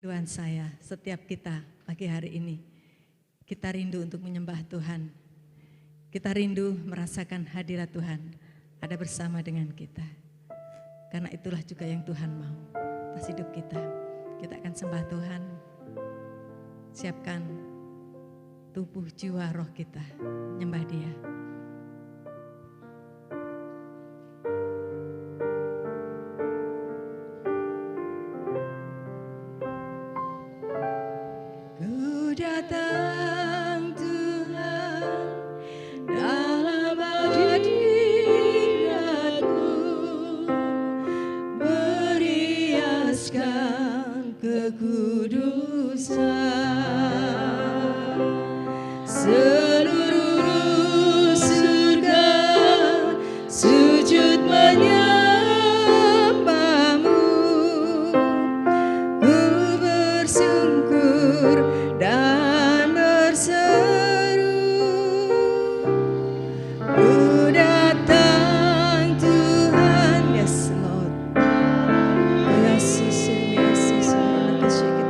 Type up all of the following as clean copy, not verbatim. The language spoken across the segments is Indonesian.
Tuhan saya, setiap kita pagi hari ini, kita rindu untuk menyembah Tuhan. Kita rindu merasakan hadirat Tuhan ada bersama dengan kita. Karena itulah juga yang Tuhan mau atas hidup kita. Kita akan sembah Tuhan, siapkan tubuh, jiwa, roh kita, menyembah Dia. Datang Tuhan dalam hadirat-Mu, beriaskan kekudusan. Seluruh surga sujud menyembah-Mu, ku bersungkur dan berseru, ku datang Tuhan. Yes Lord, Yesus, Yesus, Yesus.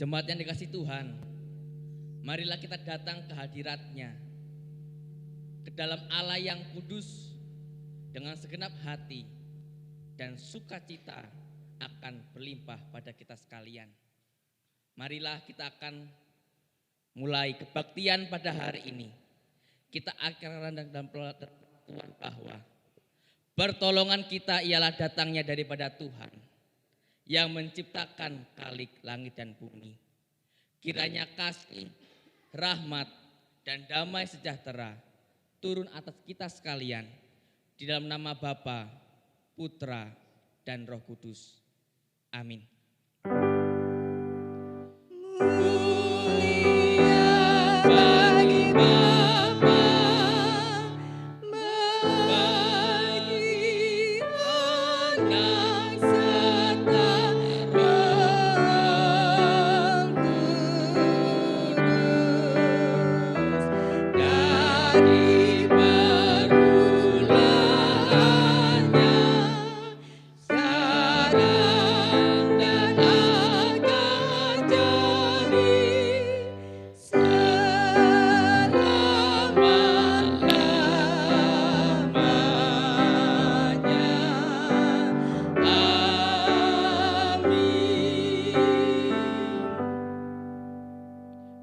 Jemaat yang dikasihi Tuhan, marilah kita datang ke hadirat-Nya, ke dalam Allah yang kudus dengan segenap hati, dan sukacita akan berlimpah pada kita sekalian. Marilah kita akan mulai kebaktian pada hari ini. Kita akan dalam pengetahuan bahwa pertolongan kita ialah datangnya daripada Tuhan yang menciptakan kalik langit dan bumi. Kiranya kasih, rahmat, dan damai sejahtera turun atas kita sekalian di dalam nama Bapa, Putra, dan Roh Kudus. Amin.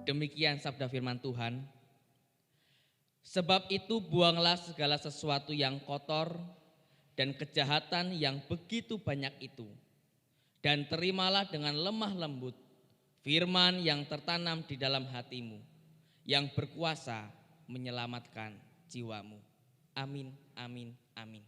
Demikian sabda firman Tuhan. Sebab itu buanglah segala sesuatu yang kotor dan kejahatan yang begitu banyak itu, dan terimalah dengan lemah lembut firman yang tertanam di dalam hatimu, yang berkuasa menyelamatkan jiwamu. Amin, amin, amin.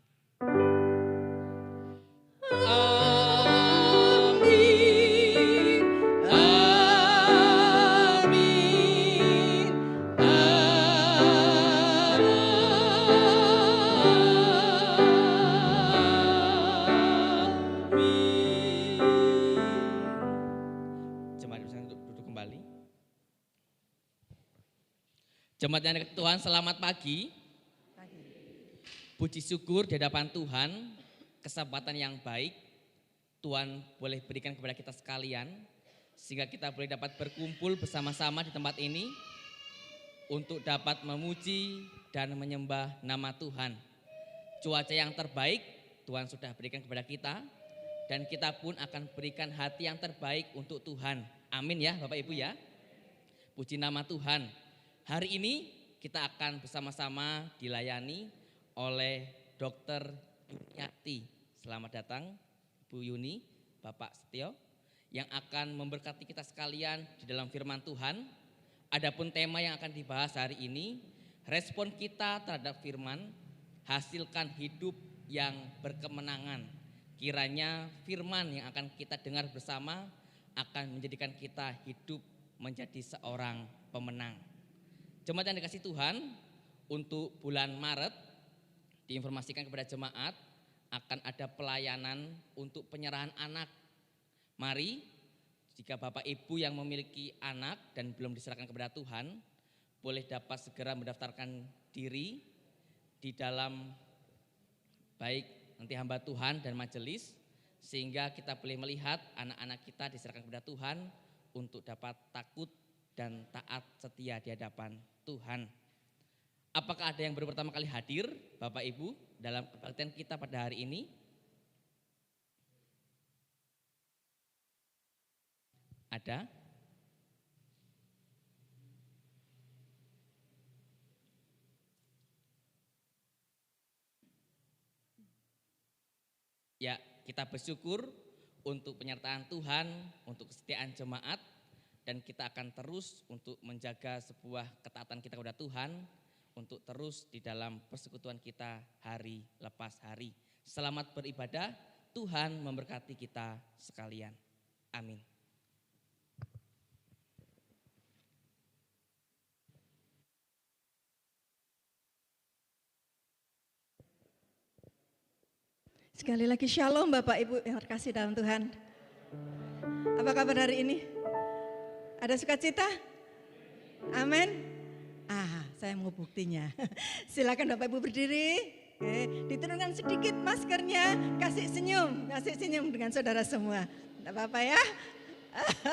Jemaat yang dikasihi Tuhan, selamat pagi. Puji syukur di hadapan Tuhan, kesempatan yang baik Tuhan boleh berikan kepada kita sekalian, sehingga kita boleh dapat berkumpul bersama-sama di tempat ini untuk dapat memuji dan menyembah nama Tuhan. Cuaca yang terbaik Tuhan sudah berikan kepada kita, dan kita pun akan berikan hati yang terbaik untuk Tuhan. Amin ya Bapak Ibu ya. Puji nama Tuhan. Hari ini kita akan bersama-sama dilayani oleh Dr. Yuniati. Selamat datang Bu Yuni, Bapak Setio, yang akan memberkati kita sekalian di dalam firman Tuhan. Adapun tema yang akan dibahas hari ini, respon kita terhadap firman, hasilkan hidup yang berkemenangan. Kiranya firman yang akan kita dengar bersama akan menjadikan kita hidup menjadi seorang pemenang. Jemaat yang dikasihi Tuhan, untuk bulan Maret diinformasikan kepada jemaat akan ada pelayanan untuk penyerahan anak. Mari, jika Bapak Ibu yang memiliki anak dan belum diserahkan kepada Tuhan, boleh dapat segera mendaftarkan diri di dalam baik nanti hamba Tuhan dan majelis, sehingga kita boleh melihat anak-anak kita diserahkan kepada Tuhan untuk dapat takut dan taat setia di hadapan Tuhan. Apakah ada yang baru pertama kali hadir Bapak Ibu dalam kebaktian kita pada hari ini? Ada? Ya, kita bersyukur untuk penyertaan Tuhan, untuk kesetiaan jemaat, dan kita akan terus untuk menjaga sebuah ketaatan kita kepada Tuhan, untuk terus di dalam persekutuan kita hari lepas hari. Selamat beribadah, Tuhan memberkati kita sekalian. Amin. Sekali lagi shalom Bapak Ibu yang terkasih dalam Tuhan. Apa kabar hari ini? Ada sukacita? Amin. Saya mau buktinya. Silakan Bapak Ibu berdiri. Diturunkan sedikit maskernya, kasih senyum dengan saudara semua. Tidak apa-apa ya.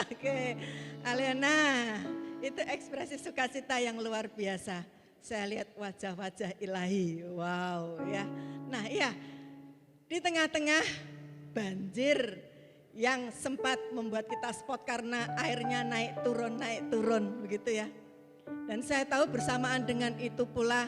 Oke, Alena, itu ekspresi sukacita yang luar biasa. Saya lihat wajah-wajah ilahi, wow ya. Nah iya, di tengah-tengah banjir yang sempat membuat kita spot karena airnya naik turun begitu ya. Dan saya tahu bersamaan dengan itu pula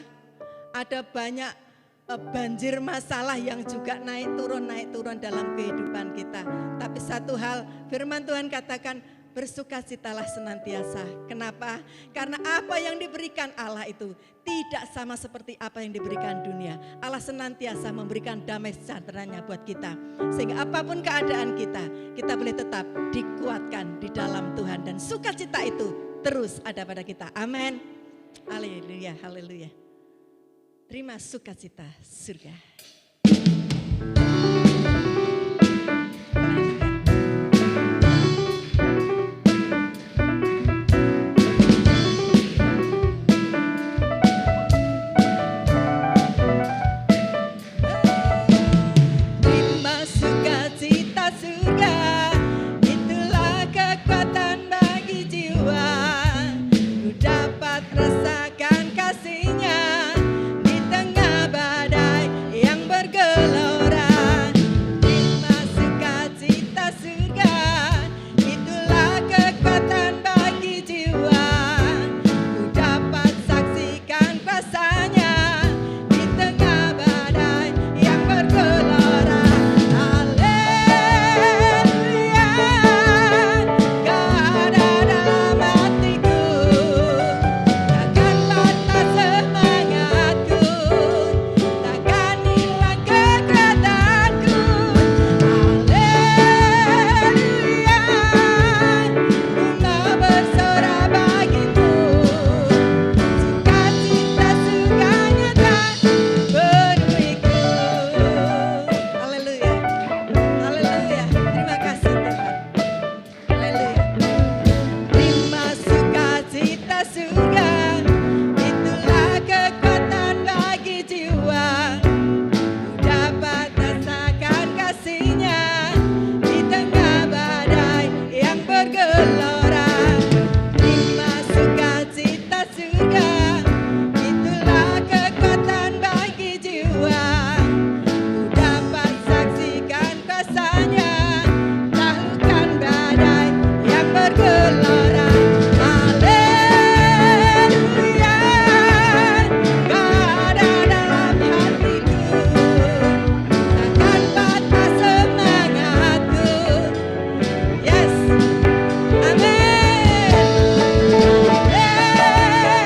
ada banyak banjir masalah yang juga naik turun dalam kehidupan kita. Tapi satu hal firman Tuhan katakan bersukacitalah senantiasa. Kenapa? Karena apa yang diberikan Allah itu tidak sama seperti apa yang diberikan dunia. Allah senantiasa memberikan damai sejahteranya buat kita. Sehingga apapun keadaan kita boleh tetap dikuatkan di dalam Tuhan. Dan sukacita itu terus ada pada kita. Amin. Haleluya, haleluya. Terima sukacita surga. Terima sukacita surga, itulah kekuatan bagi jiwa. Ku dapat rasakan kasih-Nya di tengah badai yang bergelora. Terima sukacita surga, itulah kekuatan bagi jiwa. Ku dapat saksikan kuasa-Nya di tengah badai yang bergelora. Haleluya, Kau ada dalam hatiku, takkan patah semangatku, takkan hilang kekuatanku. Haleluya, ku mau bersorak bagimu, sukacita surga-Nya tak penuhiku. Haleluya. Haleluya. Terima kasih Tuhan. Haleluya. Terima sukacita surga, itulah kekuatan bagi jiwa. Ku dapat rasakan kasih-Nya di tengah badai yang bergelora. Terima sukacita surga, itulah kekuatan bagi jiwa. Ku dapat saksikan kuasa-Nya, taklukkan badai yang bergelora. Haleluya, Kau ada dalam hatiku, takkan patah semangatku. Yes, amin.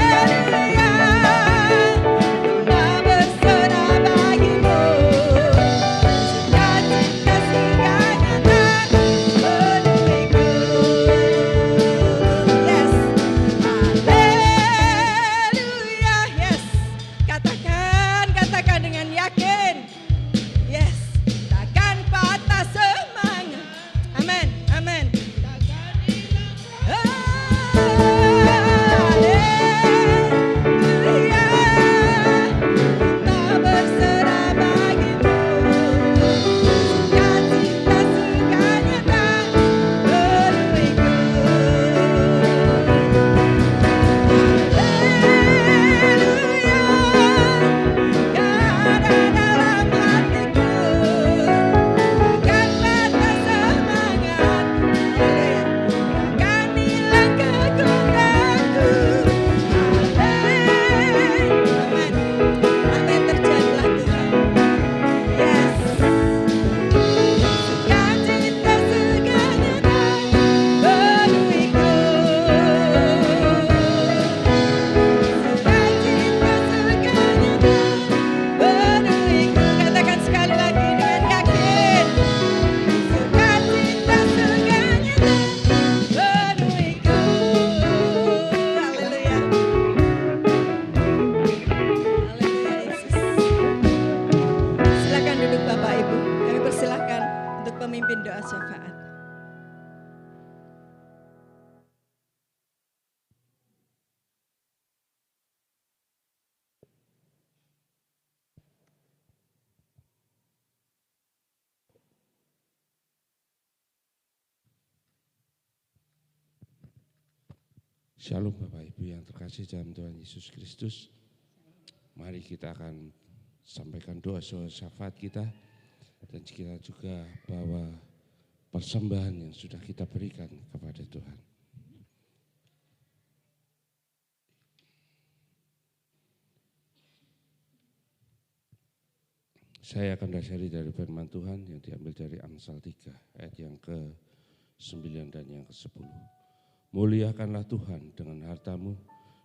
Haleluya, ku mau bersorak bagimu, sukacita surga-Nya tak penuhiku. Yes, haleluya, yes. Katakan dengan yakin. Yes, takkan patah semangat. Amin, amin. Haleluya, kita berserah bagimu, sukacita surga-Nya tak penuhiku. Haleluya, Kau ada dalam hatiku, takkan patah semangatku, takkan hilang kekuatanku. Amin, Amin. Terjadilah Tuhan. yes. Sukacita surga-Nya tak penuhiku. Sukacita surga-Nya tak penuhiku. Katakan sekali lagi dengan yakin. Sukacita surga-Nya tak penuhiku. Haleluya. Haleluya Yesus. Silakan duduk Bapak Ibu. Kami persilahkan untuk pemimpin doa syafaat. Shalom Bapak Ibu yang terkasih dalam Tuhan Yesus Kristus. Mari kita akan sampaikan doa syafaat kita dan kita juga bawa persembahan yang sudah kita berikan kepada Tuhan. Saya akan dasari dari firman Tuhan yang diambil dari Amsal 3 ayat yang ke-9 dan yang ke-10. Muliakanlah Tuhan dengan hartamu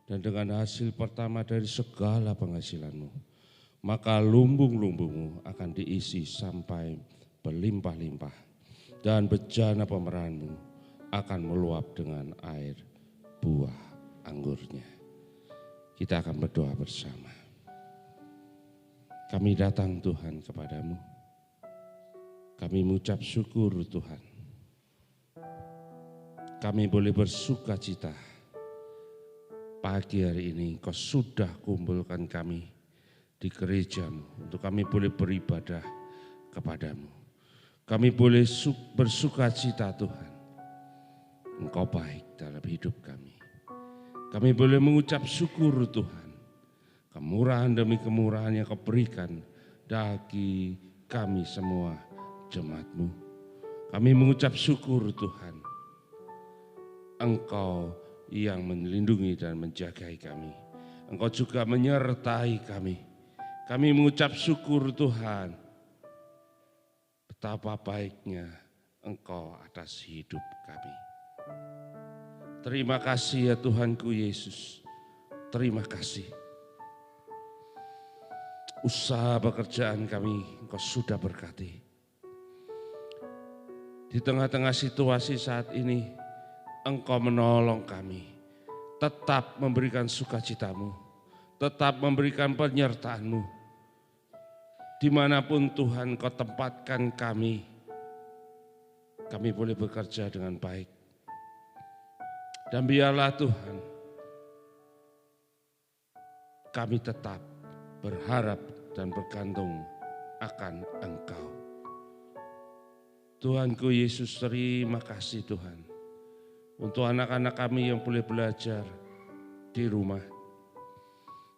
dan dengan hasil pertama dari segala penghasilanmu. Maka lumbung-lumbungmu akan diisi sampai berlimpah-limpah dan bejana pemerahanmu akan meluap dengan air buah anggurnya. Kita akan berdoa bersama. Kami datang Tuhan kepadamu. Kami mengucap syukur Tuhan. Kami boleh bersuka cita. Pagi hari ini Kau sudah kumpulkan kami di gerejamu untuk kami boleh beribadah kepadamu. Kami boleh bersuka cita Tuhan. Engkau baik dalam hidup kami. Kami boleh mengucap syukur Tuhan. Kemurahan demi kemurahan yang Kau berikan bagi kami semua jemaat-Mu. Kami mengucap syukur Tuhan. Engkau yang melindungi dan menjagai kami. Engkau juga menyertai kami. Kami mengucap syukur Tuhan. Betapa baiknya Engkau atas hidup kami. Terima kasih ya Tuhanku Yesus. Terima kasih. Usaha pekerjaan kami Engkau sudah berkati. Di tengah-tengah situasi saat ini, Engkau menolong kami, tetap memberikan sukacitamu, tetap memberikan penyertaan-Mu. Dimanapun Tuhan Kau tempatkan kami boleh bekerja dengan baik. Dan biarlah Tuhan, kami tetap berharap dan bergantung akan Engkau. Tuhanku Yesus, terima kasih Tuhan. Untuk anak-anak kami yang boleh belajar di rumah.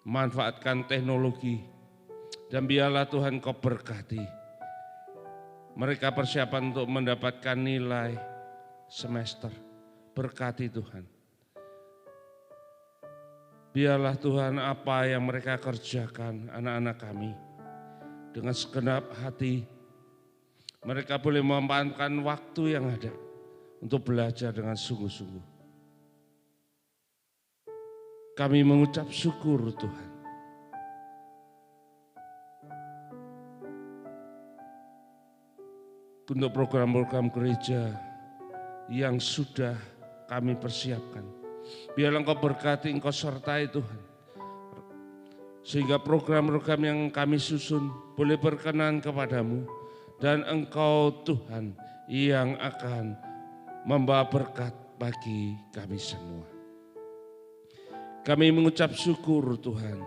Manfaatkan teknologi. Dan biarlah Tuhan Kau berkati. Mereka persiapan untuk mendapatkan nilai semester. Berkati Tuhan. Biarlah Tuhan apa yang mereka kerjakan anak-anak kami. Dengan segenap hati. Mereka boleh memanfaatkan waktu yang ada. Untuk belajar dengan sungguh-sungguh. Kami mengucap syukur Tuhan. Untuk program-program gereja yang sudah kami persiapkan. Biarlah Engkau berkati, Engkau sertai Tuhan. Sehingga program-program yang kami susun boleh berkenan kepadamu. Dan Engkau Tuhan yang akan membawa berkat bagi kami semua. Kami mengucap syukur Tuhan.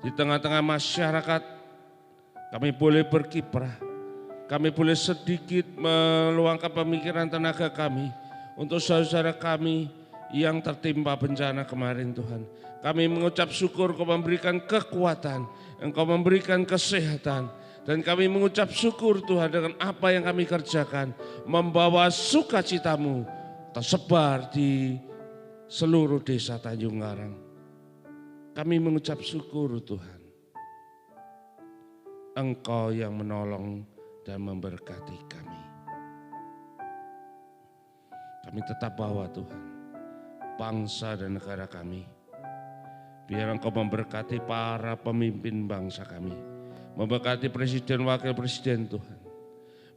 Di tengah-tengah masyarakat kami boleh berkiprah. Kami boleh sedikit meluangkan pemikiran tenaga kami untuk saudara kami yang tertimpa bencana kemarin Tuhan. Kami mengucap syukur Kau memberikan kekuatan, Engkau memberikan kesehatan. Dan kami mengucap syukur Tuhan dengan apa yang kami kerjakan. Membawa sukacitamu tersebar di seluruh desa Tanjung Karang. Kami mengucap syukur Tuhan. Engkau yang menolong dan memberkati kami. Kami tetap bawa Tuhan bangsa dan negara kami. Biar Engkau memberkati para pemimpin bangsa kami. Memberkati presiden, wakil presiden Tuhan.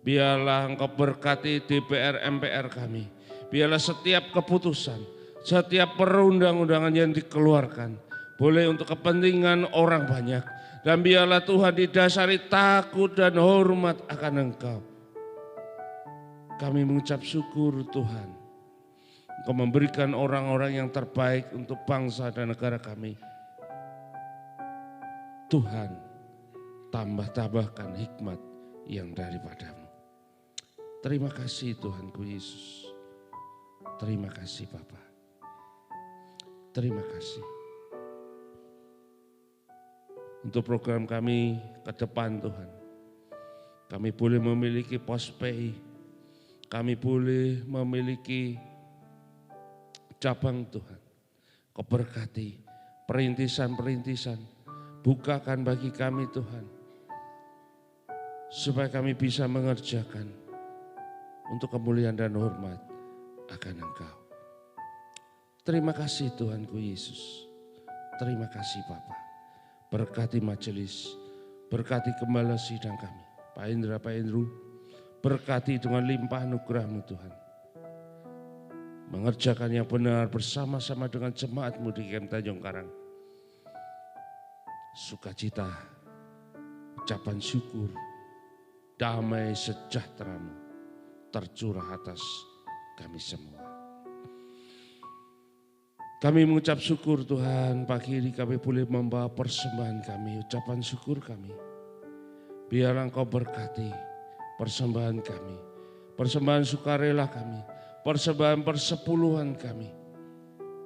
Biarlah Engkau berkati DPR, MPR kami. Biarlah setiap keputusan, setiap perundang-undangan yang dikeluarkan boleh untuk kepentingan orang banyak. Dan biarlah Tuhan didasari takut dan hormat akan Engkau. Kami mengucap syukur Tuhan. Engkau memberikan orang-orang yang terbaik untuk bangsa dan negara kami. Tuhan, tambah-tambahkan hikmat yang daripadamu. Terima kasih Tuhanku Yesus. Terima kasih Bapa. Terima kasih. Untuk program kami ke depan Tuhan. Kami boleh memiliki pospay, kami boleh memiliki cabang Tuhan. Kau berkati perintisan-perintisan, bukakan bagi kami Tuhan. Supaya kami bisa mengerjakan untuk kemuliaan dan hormat akan Engkau. Terima kasih Tuhanku Yesus. Terima kasih Bapa. Berkati majelis, berkati gembala sidang kami. Pak Indra, Pak Indru, berkati dengan limpah anugerah-Mu Tuhan. Mengerjakan yang benar bersama-sama dengan jemaat-Mu di Kem Tanjung Karang. Sukacita, ucapan syukur, damai sejahtera-Mu tercurah atas kami semua. Kami mengucap syukur Tuhan, pagi ini kami boleh membawa persembahan kami, ucapan syukur kami. Biarlah Engkau berkati persembahan kami, persembahan sukarela kami, persembahan persepuluhan kami.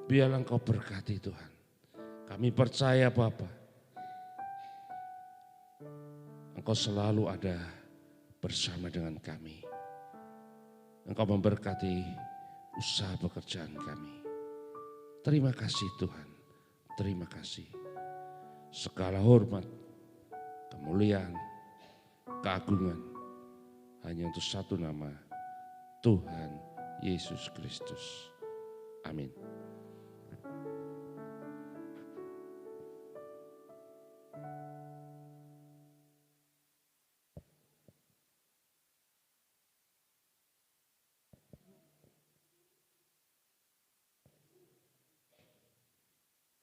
Biarlah Engkau berkati Tuhan. Kami percaya Bapa, Engkau selalu ada bersama dengan kami. Engkau memberkati usaha pekerjaan kami. Terima kasih Tuhan, terima kasih. Segala hormat, kemuliaan, keagungan hanya untuk satu nama, Tuhan Yesus Kristus. Amin.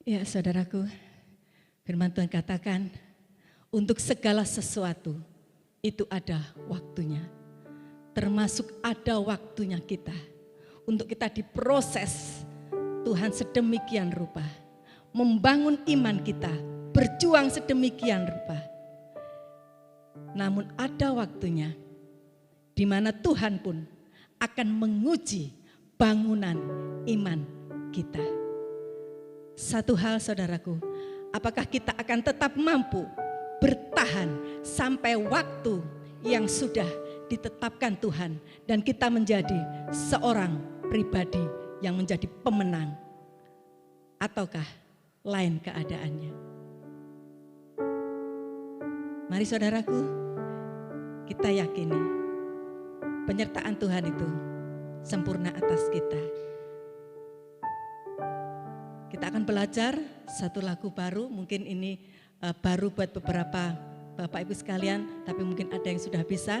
Ya saudaraku, firman Tuhan katakan, untuk segala sesuatu itu ada waktunya. Termasuk ada waktunya kita. Untuk kita diproses Tuhan sedemikian rupa. Membangun iman kita, berjuang sedemikian rupa. Namun ada waktunya di mana Tuhan pun akan menguji bangunan iman kita. Satu hal saudaraku, apakah kita akan tetap mampu bertahan sampai waktu yang sudah ditetapkan Tuhan dan kita menjadi seorang pribadi yang menjadi pemenang, ataukah lain keadaannya? Mari saudaraku, kita yakini penyertaan Tuhan itu sempurna atas kita. Kita akan belajar satu lagu baru, mungkin ini baru buat beberapa Bapak Ibu sekalian, tapi mungkin ada yang sudah bisa.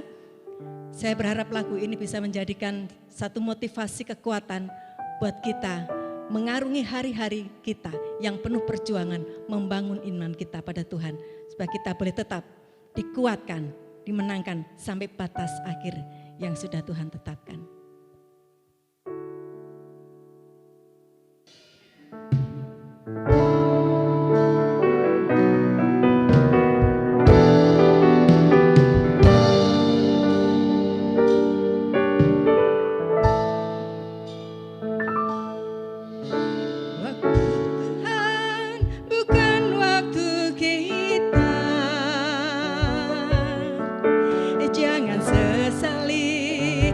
Saya berharap lagu ini bisa menjadikan satu motivasi kekuatan buat kita mengarungi hari-hari kita yang penuh perjuangan membangun iman kita pada Tuhan. Supaya kita boleh tetap dikuatkan, dimenangkan sampai batas akhir yang sudah Tuhan tetapkan. Jangan sesali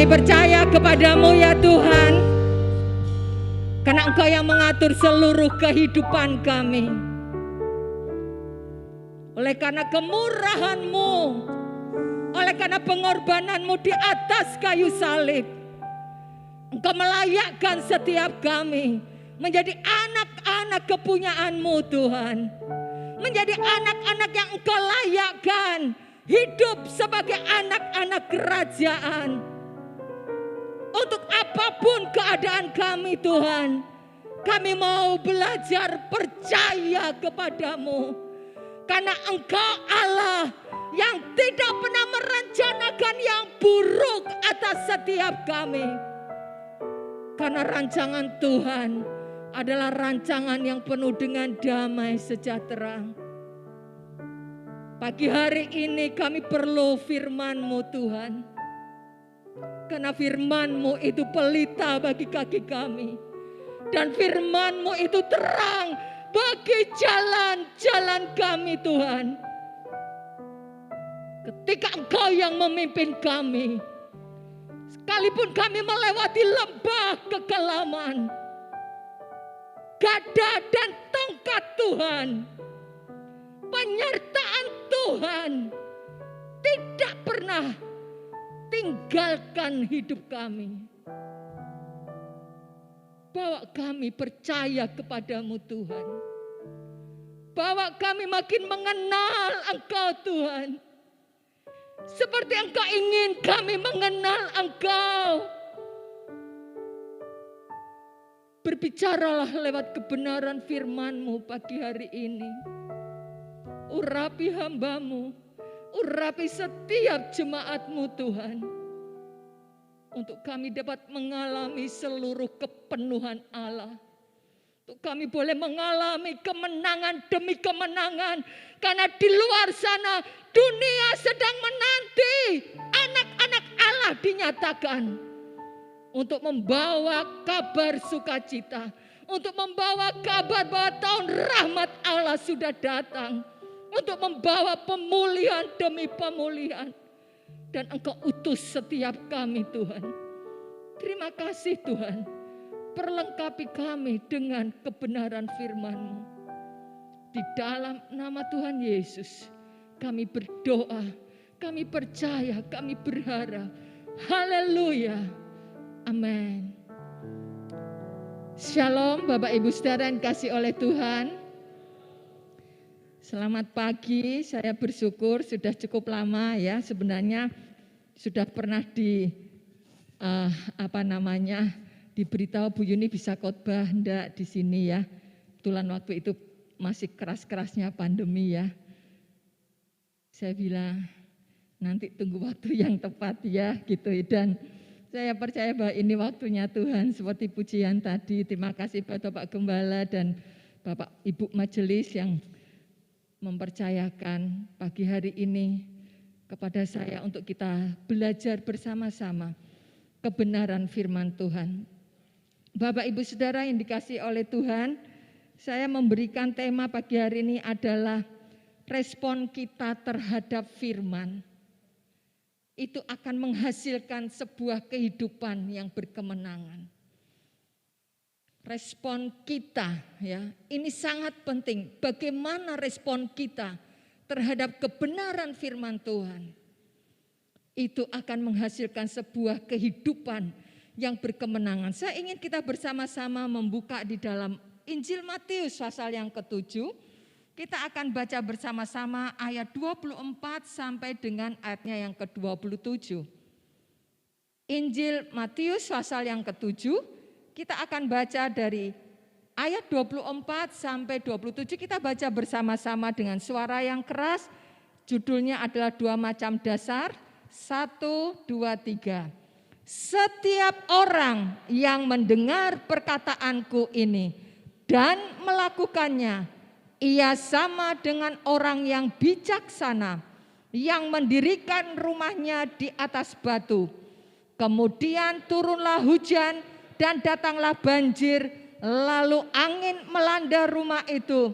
Kami percaya kepadamu ya Tuhan, karena Engkau yang mengatur seluruh kehidupan kami. Oleh karena kemurahan-Mu, oleh karena pengorbanan-Mu di atas kayu salib, Engkau melayakkan setiap kami menjadi anak-anak kepunyaan-Mu Tuhan. Menjadi anak-anak yang Engkau layakkan hidup sebagai anak-anak kerajaan. Untuk apapun keadaan kami Tuhan, kami mau belajar percaya kepadamu. Karena Engkau Allah yang tidak pernah merencanakan yang buruk atas setiap kami. Karena rancangan Tuhan adalah rancangan yang penuh dengan damai sejahtera. Pagi hari ini kami perlu firman-Mu Tuhan. Karena firman-Mu itu pelita bagi kaki kami. Dan firman-Mu itu terang bagi jalan-jalan kami Tuhan. Ketika Engkau yang memimpin kami, sekalipun kami melewati lembah kekelaman, gada dan tongkat Tuhan, penyertaan Tuhan tidak pernah tinggalkan hidup kami. Bawa kami percaya kepadamu Tuhan. Bawa kami makin mengenal Engkau Tuhan. Seperti Engkau ingin kami mengenal Engkau. Berbicaralah lewat kebenaran firman-Mu pagi hari ini. Urapi hamba-Mu, urapi setiap jemaat-Mu Tuhan. Untuk kami dapat mengalami seluruh kepenuhan Allah. Untuk kami boleh mengalami kemenangan demi kemenangan. Karena di luar sana dunia sedang menanti anak-anak Allah dinyatakan. Untuk membawa kabar sukacita. Untuk membawa kabar bahwa tahun rahmat Allah sudah datang. Untuk membawa pemulihan demi pemulihan. Dan Engkau utus setiap kami Tuhan. Terima kasih Tuhan. Perlengkapi kami dengan kebenaran firman-Mu. Di dalam nama Tuhan Yesus kami berdoa. Kami percaya, kami berharap. Haleluya. Amin. Shalom Bapak Ibu Saudara yang dikasihi oleh Tuhan. Selamat pagi, saya bersyukur sudah cukup lama ya. Sebenarnya sudah pernah diberitahu Bu Yuni bisa khotbah enggak di sini ya. Kebetulan waktu itu masih keras-kerasnya pandemi ya. Saya bilang nanti tunggu waktu yang tepat ya gitu. Dan saya percaya bahwa ini waktunya Tuhan seperti pujian tadi. Terima kasih buat Bapak Gembala dan Bapak Ibu Majelis yang mempercayakan pagi hari ini kepada saya untuk kita belajar bersama-sama kebenaran firman Tuhan. Bapak Ibu Saudara yang dikasihi oleh Tuhan, saya memberikan tema pagi hari ini adalah respon kita terhadap firman. Itu akan menghasilkan sebuah kehidupan yang berkemenangan. Respon kita ya, ini sangat penting. Bagaimana respon kita terhadap kebenaran firman Tuhan? Itu akan menghasilkan sebuah kehidupan yang berkemenangan. Saya ingin kita bersama-sama membuka di dalam Injil Matius pasal yang ke-7. Kita akan baca bersama-sama ayat 24 sampai dengan ayatnya yang ke-27. Injil Matius pasal yang ke-7. Kita akan baca dari ayat 24 sampai 27. Kita baca bersama-sama dengan suara yang keras. Judulnya adalah 2 macam dasar. 1, 2, 3. Setiap orang yang mendengar perkataanku ini dan melakukannya, ia sama dengan orang yang bijaksana yang mendirikan rumahnya di atas batu. Kemudian turunlah hujan dan datanglah banjir, lalu angin melanda rumah itu.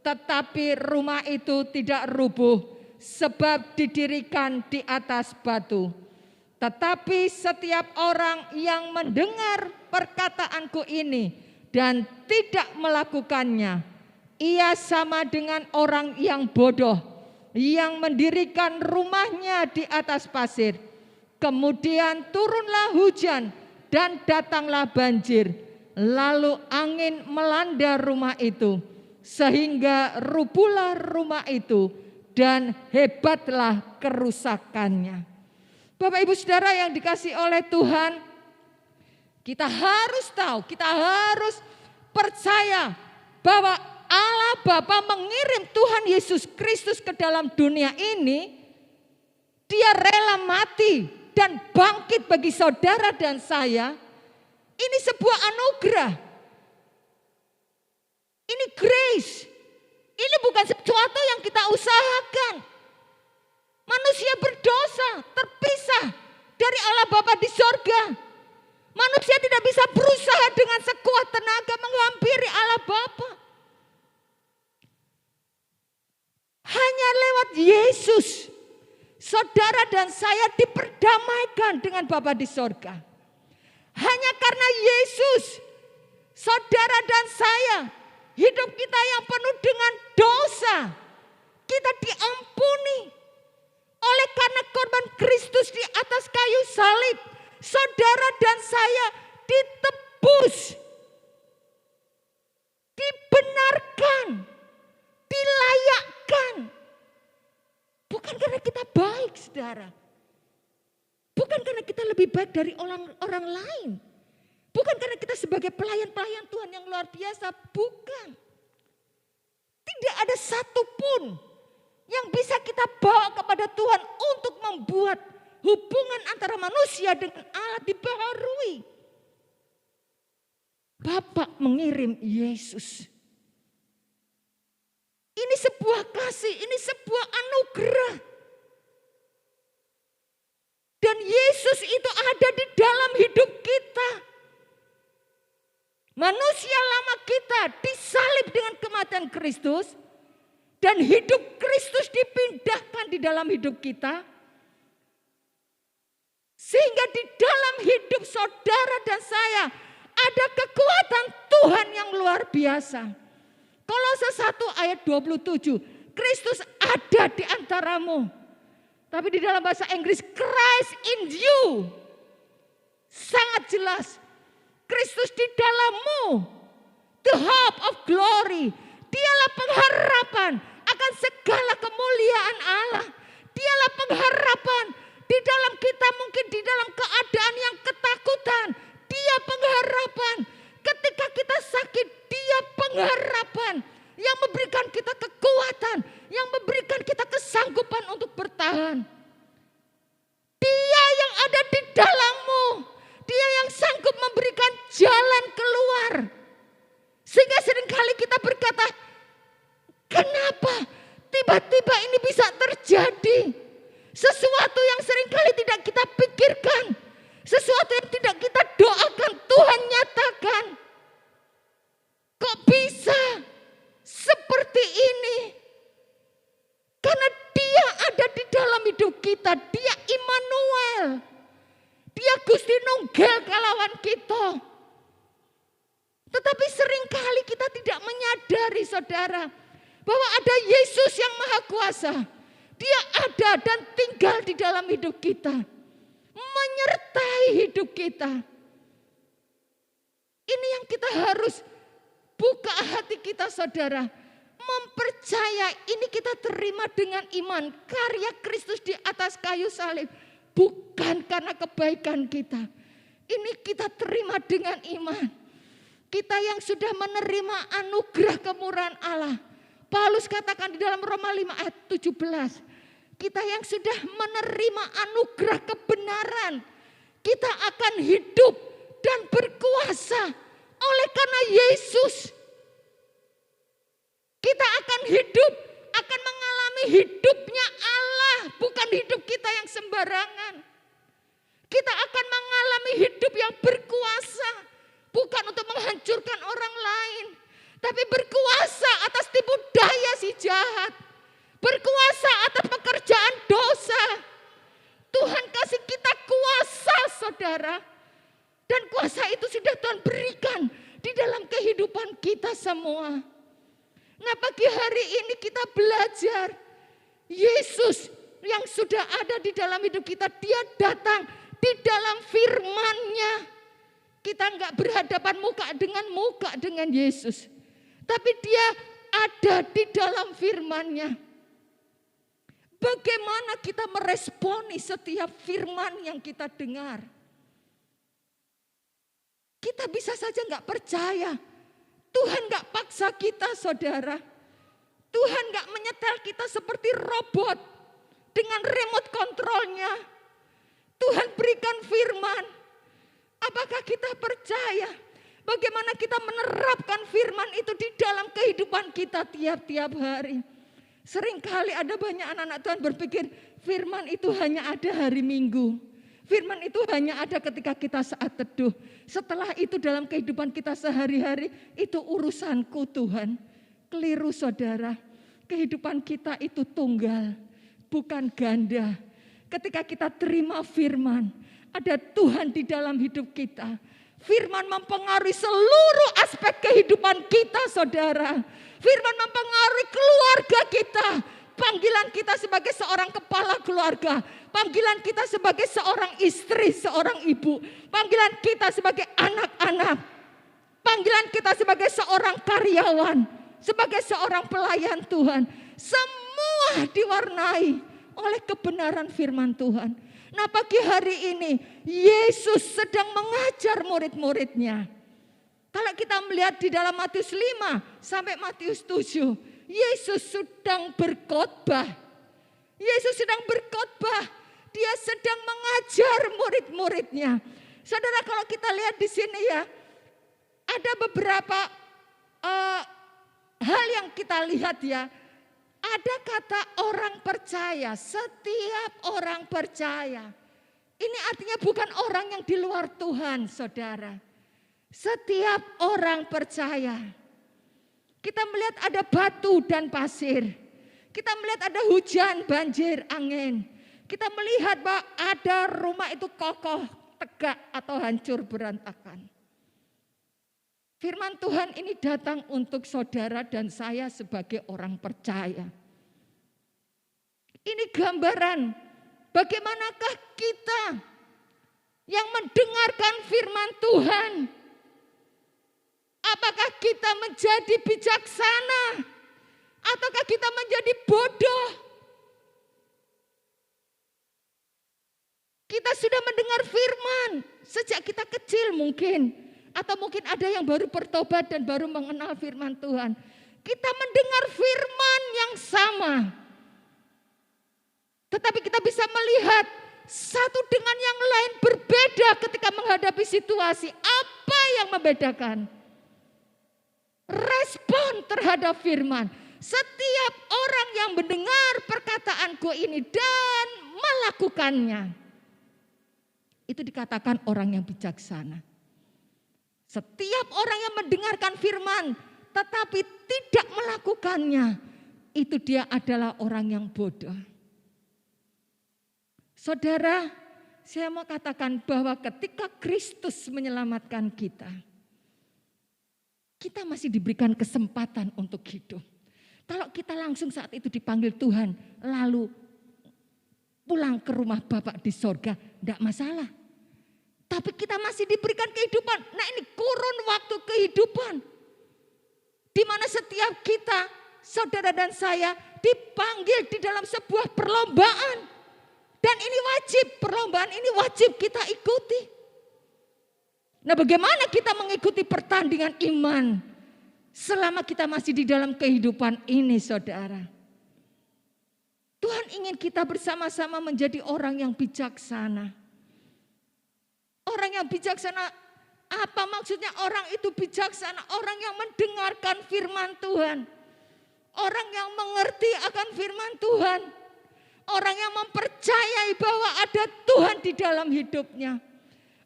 Tetapi rumah itu tidak rubuh sebab didirikan di atas batu. Tetapi setiap orang yang mendengar perkataanku ini dan tidak melakukannya, ia sama dengan orang yang bodoh yang mendirikan rumahnya di atas pasir. Kemudian turunlah hujan dan datanglah banjir. Lalu angin melanda rumah itu sehingga rubuhlah rumah itu dan hebatlah kerusakannya. Bapak Ibu Saudara yang dikasihi oleh Tuhan, kita harus tahu, kita harus percaya bahwa Allah Bapa mengirim Tuhan Yesus Kristus ke dalam dunia ini. Dia rela mati dan bangkit bagi saudara dan saya. Ini sebuah anugerah. Ini grace. Ini bukan sesuatu yang kita usahakan. Manusia berdosa, terpisah dari Allah Bapa di sorga. Manusia tidak bisa berusaha dengan sekuat tenaga menghampiri Allah Bapa. Hanya lewat Yesus, saudara dan saya diperdamaikan dengan Bapa di sorga. Hanya karena Yesus, saudara dan saya, hidup kita yang penuh dengan dosa, kita diampuni. Oleh karena korban Kristus di atas kayu salib, saudara dan saya ditebus, dibenarkan, dilayakkan. Bukan karena kita baik, saudara. Bukan karena kita lebih baik dari orang lain. Bukan karena kita sebagai pelayan-pelayan Tuhan yang luar biasa. Bukan. Tidak ada satupun yang bisa kita bawa kepada Tuhan untuk membuat hubungan antara manusia dengan Allah dibaharui. Bapa mengirim Yesus. Ini sebuah kasih, ini sebuah anugerah. Dan Yesus itu ada di dalam hidup kita. Manusia lama kita disalib dengan kematian Kristus. Dan hidup Kristus dipindahkan di dalam hidup kita. Sehingga di dalam hidup saudara dan saya ada kekuatan Tuhan yang luar biasa. Kolose 1 ayat 27, Kristus ada di antaramu. Tapi di dalam bahasa Inggris, Christ in you. Sangat jelas, Kristus di dalammu. The hope of glory. Dialah pengharapan akan segala kemuliaan Allah. Dialah pengharapan di dalam kita, mungkin di dalam keadaan yang ketakutan. Dia pengharapan ketika kita sakit. Dia pengharapan yang memberikan kita kekuatan, yang memberikan kita kesanggupan untuk bertahan. Dia yang ada di dalammu. Dia yang sanggup memberikan jalan keluar. Sehingga seringkali kita berkata, kenapa tiba-tiba ini bisa terjadi? Sesuatu yang seringkali tidak kita pikirkan. Sesuatu yang tidak kita doakan, Tuhan nyatakan. Kok bisa seperti ini? Karena Dia ada di dalam hidup kita. Dia Immanuel. Dia Gusti Nunggel kalawan kita. Tetapi seringkali kita tidak menyadari, saudara, bahwa ada Yesus yang Maha Kuasa. Dia ada dan tinggal di dalam hidup kita. Menyertai hidup kita. Ini yang kita harus buka hati kita, saudara. Mempercaya ini kita terima dengan iman. Karya Kristus di atas kayu salib. Bukan karena kebaikan kita. Ini kita terima dengan iman. Kita yang sudah menerima anugerah kemurahan Allah. Paulus katakan di dalam Roma 5 ayat 17. Kita yang sudah menerima anugerah kebenaran. Kita akan hidup dan berkuasa oleh karena Yesus. Kita akan hidup, akan mengalami hidupnya Allah. Bukan hidup kita yang sembarangan. Kita akan mengalami hidup yang berkuasa. Bukan untuk menghancurkan orang lain. Tapi berkuasa atas tipu daya si jahat. Berkuasa atas pekerjaan dosa. Tuhan kasih kita kuasa saudara. Dan kuasa itu sudah Tuhan berikan di dalam kehidupan kita semua. Nah, pagi hari ini kita belajar Yesus yang sudah ada di dalam hidup kita, dia datang di dalam firman-Nya. Kita enggak berhadapan muka dengan Yesus, tapi dia ada di dalam firman-Nya. Bagaimana kita meresponi setiap firman yang kita dengar? Kita bisa saja enggak percaya. Tuhan enggak paksa kita, saudara. Tuhan enggak menyetel kita seperti robot dengan remote kontrolnya. Tuhan berikan firman. Apakah kita percaya? Bagaimana kita menerapkan firman itu di dalam kehidupan kita tiap-tiap hari? Seringkali ada banyak anak-anak Tuhan berpikir firman itu hanya ada hari Minggu. Firman itu hanya ada ketika kita saat teduh. Setelah itu dalam kehidupan kita sehari-hari, itu urusanku Tuhan. Keliru, saudara. Kehidupan kita itu tunggal, bukan ganda. Ketika kita terima firman, ada Tuhan di dalam hidup kita. Firman mempengaruhi seluruh aspek kehidupan kita, saudara. Firman mempengaruhi keluarga kita. Panggilan kita sebagai seorang kepala keluarga. Panggilan kita sebagai seorang istri, seorang ibu. Panggilan kita sebagai anak-anak. Panggilan kita sebagai seorang karyawan. Sebagai seorang pelayan Tuhan. Semua diwarnai oleh kebenaran firman Tuhan. Nah, pagi hari ini Yesus sedang mengajar murid-muridnya. Kalau kita melihat di dalam Matius 5 sampai Matius 7, Yesus sedang berkhotbah. Yesus sedang berkhotbah. Dia sedang mengajar murid-muridnya. Saudara, kalau kita lihat di sini ya, ada beberapa hal yang kita lihat ya. Ada kata orang percaya, setiap orang percaya. Ini artinya bukan orang yang di luar Tuhan, saudara. Setiap orang percaya. Kita melihat ada batu dan pasir. Kita melihat ada hujan, banjir, angin. Kita melihat bahwa ada rumah itu kokoh, tegak atau hancur berantakan. Firman Tuhan ini datang untuk saudara dan saya sebagai orang percaya. Ini gambaran bagaimanakah kita yang mendengarkan firman Tuhan. Apakah kita menjadi bijaksana ataukah kita menjadi bodoh? Kita sudah mendengar firman sejak kita kecil mungkin. Atau mungkin ada yang baru bertobat dan baru mengenal firman Tuhan. Kita mendengar firman yang sama. Tetapi kita bisa melihat satu dengan yang lain berbeda ketika menghadapi situasi. Apa yang membedakan? Respon terhadap firman. Setiap orang yang mendengar perkataanku ini dan melakukannya. Itu dikatakan orang yang bijaksana. Setiap orang yang mendengarkan firman tetapi tidak melakukannya, itu dia adalah orang yang bodoh. Saudara, saya mau katakan bahwa ketika Kristus menyelamatkan kita, kita masih diberikan kesempatan untuk hidup. Kalau kita langsung saat itu dipanggil Tuhan, lalu pulang ke rumah Bapak di sorga, tidak masalah. Tapi kita masih diberikan kehidupan. Nah, ini kurun waktu kehidupan. Di mana setiap kita, saudara dan saya, dipanggil di dalam sebuah perlombaan. Dan ini wajib, perlombaan ini wajib kita ikuti. Nah, bagaimana kita mengikuti pertandingan iman selama kita masih di dalam kehidupan ini, saudara? Tuhan ingin kita bersama-sama menjadi orang yang bijaksana. Orang yang bijaksana, apa maksudnya orang itu bijaksana? Orang yang mendengarkan firman Tuhan. Orang yang mengerti akan firman Tuhan. Orang yang mempercayai bahwa ada Tuhan di dalam hidupnya.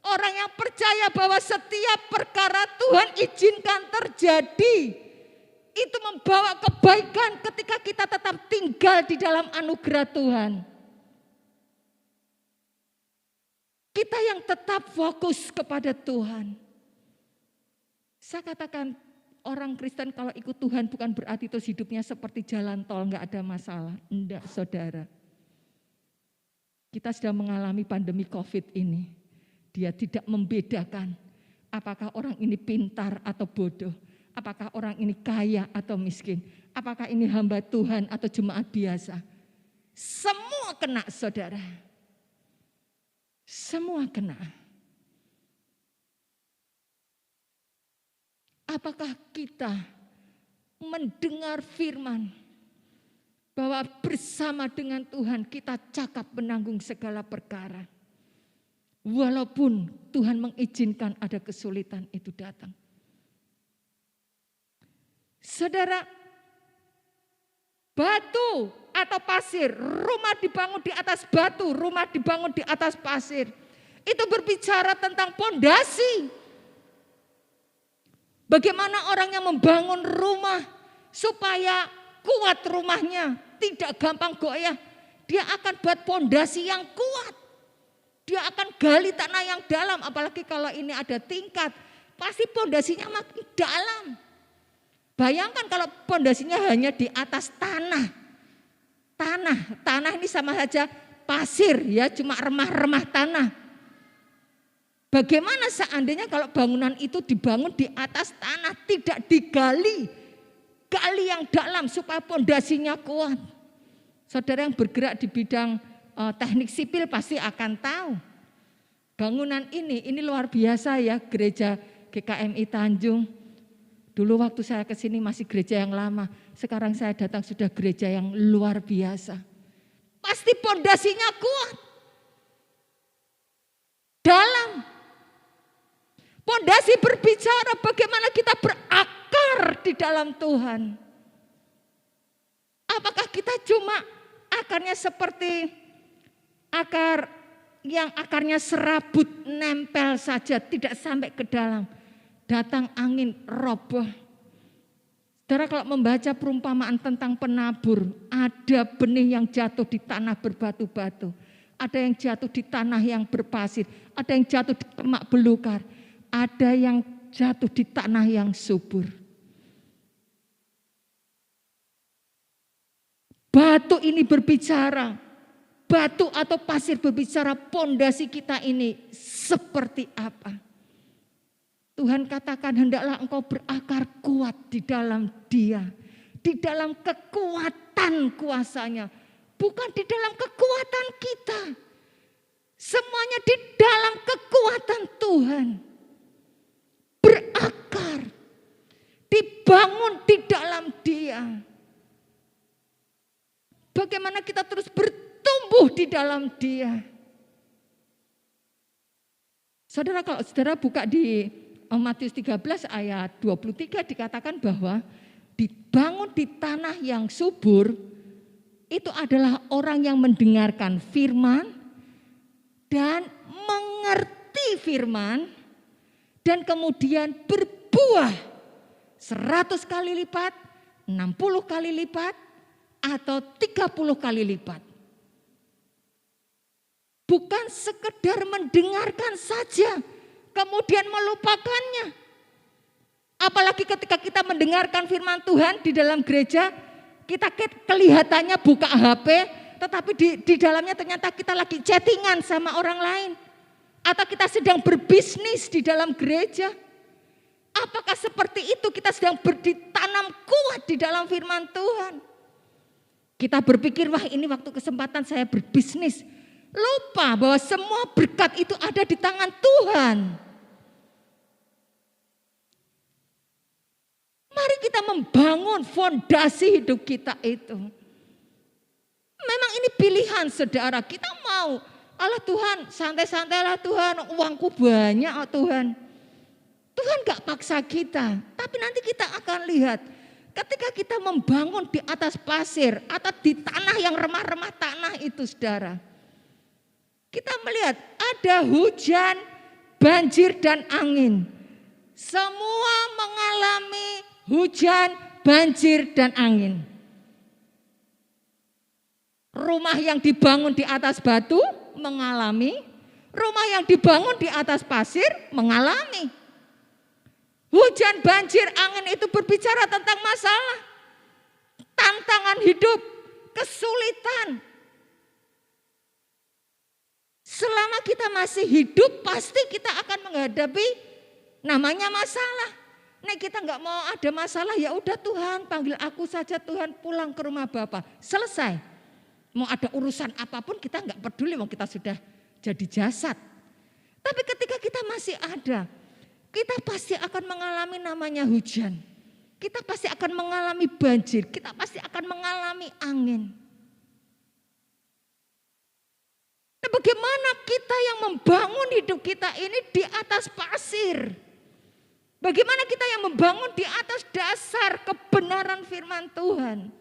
Orang yang percaya bahwa setiap perkara Tuhan izinkan terjadi. Itu membawa kebaikan ketika kita tetap tinggal. tinggal di dalam anugerah Tuhan. Kita yang tetap fokus kepada Tuhan. Saya katakan orang Kristen kalau ikut Tuhan bukan berarti terus hidupnya seperti jalan tol, enggak ada masalah. Enggak, saudara. Kita sedang mengalami pandemi COVID ini. Dia tidak membedakan apakah orang ini pintar atau bodoh. Apakah orang ini kaya atau miskin. Apakah ini hamba Tuhan atau jemaat biasa. Semua kena, saudara. Semua kena. Apakah kita mendengar firman bahwa bersama dengan Tuhan kita cakap menanggung segala perkara. Walaupun Tuhan mengizinkan ada kesulitan itu datang. Saudara, batu atau pasir, rumah dibangun di atas batu, rumah dibangun di atas pasir. Itu berbicara tentang pondasi. Bagaimana orang yang membangun rumah supaya kuat rumahnya, tidak gampang goyah. Dia akan buat pondasi yang kuat. Dia akan gali tanah yang dalam, apalagi kalau ini ada tingkat, pasti pondasinya makin dalam. Bayangkan kalau pondasinya hanya di atas tanah. Tanah ini sama saja pasir ya, cuma remah-remah tanah. Bagaimana seandainya kalau bangunan itu dibangun di atas tanah, tidak digali, gali yang dalam supaya pondasinya kuat. Saudara yang bergerak di bidang teknik sipil pasti akan tahu. Bangunan ini luar biasa ya, gereja GKMI Tanjung. Dulu waktu saya ke sini masih gereja yang lama, sekarang saya datang sudah gereja yang luar biasa. Pasti pondasinya kuat. Dalam. Pondasi berbicara bagaimana kita berakar di dalam Tuhan. Apakah kita cuma akarnya seperti akar yang akarnya serabut nempel saja, tidak sampai ke dalam. Datang angin roboh. Saudara kalau membaca perumpamaan tentang penabur, ada benih yang jatuh di tanah berbatu-batu. Ada yang jatuh di tanah yang berpasir. Ada yang jatuh di lemak belukar. Ada yang jatuh di tanah yang subur. Batu ini berbicara. Batu atau pasir berbicara pondasi kita ini seperti apa. Tuhan katakan hendaklah engkau berakar kuat di dalam Dia. Di dalam kekuatan kuasanya. Bukan di dalam kekuatan kita. Semuanya di dalam kekuatan Tuhan. Berakar. Dibangun di dalam Dia. Bagaimana kita terus bertumbuh di dalam Dia. Saudara, kalau saudara buka di Matius 13 ayat 23 dikatakan bahwa dibangun di tanah yang subur itu adalah orang yang mendengarkan firman dan mengerti firman dan kemudian berbuah 100 kali lipat, 60 kali lipat, atau 30 kali lipat. Bukan sekedar mendengarkan saja, kemudian melupakannya. Apalagi ketika kita mendengarkan firman Tuhan di dalam gereja, kita kelihatannya buka HP, tetapi di dalamnya ternyata kita lagi chattingan sama orang lain. Atau kita sedang berbisnis di dalam gereja. Apakah seperti itu kita sedang ditanam kuat di dalam firman Tuhan? Kita berpikir, wah ini waktu kesempatan saya berbisnis. Lupa bahwa semua berkat itu ada di tangan Tuhan. Mari kita membangun fondasi hidup kita itu. Memang ini pilihan saudara, kita mau. Allah Tuhan, santai-santailah Tuhan, uangku banyak oh Tuhan. Tuhan gak paksa kita, tapi nanti kita akan lihat. Ketika kita membangun di atas pasir atau di tanah yang remah-remah tanah itu saudara. Kita melihat ada hujan, banjir dan angin. Semua mengalami hujan, banjir dan angin. Rumah yang dibangun di atas batu mengalami, Rumah yang dibangun di atas pasir mengalami. Hujan, banjir, angin itu berbicara tentang masalah, tantangan hidup, kesulitan. Selama kita masih hidup pasti kita akan menghadapi namanya masalah. Nek kita nggak mau ada masalah, ya udah Tuhan panggil aku saja, Tuhan pulang ke rumah Bapa. Selesai. Mau ada urusan apapun kita nggak peduli, mau kita sudah jadi jasad. Tapi ketika kita masih ada, kita pasti akan mengalami namanya hujan. Kita pasti akan mengalami banjir, kita pasti akan mengalami angin. Nah, bagaimana kita yang membangun hidup kita ini di atas pasir? Bagaimana kita yang membangun di atas dasar kebenaran firman Tuhan?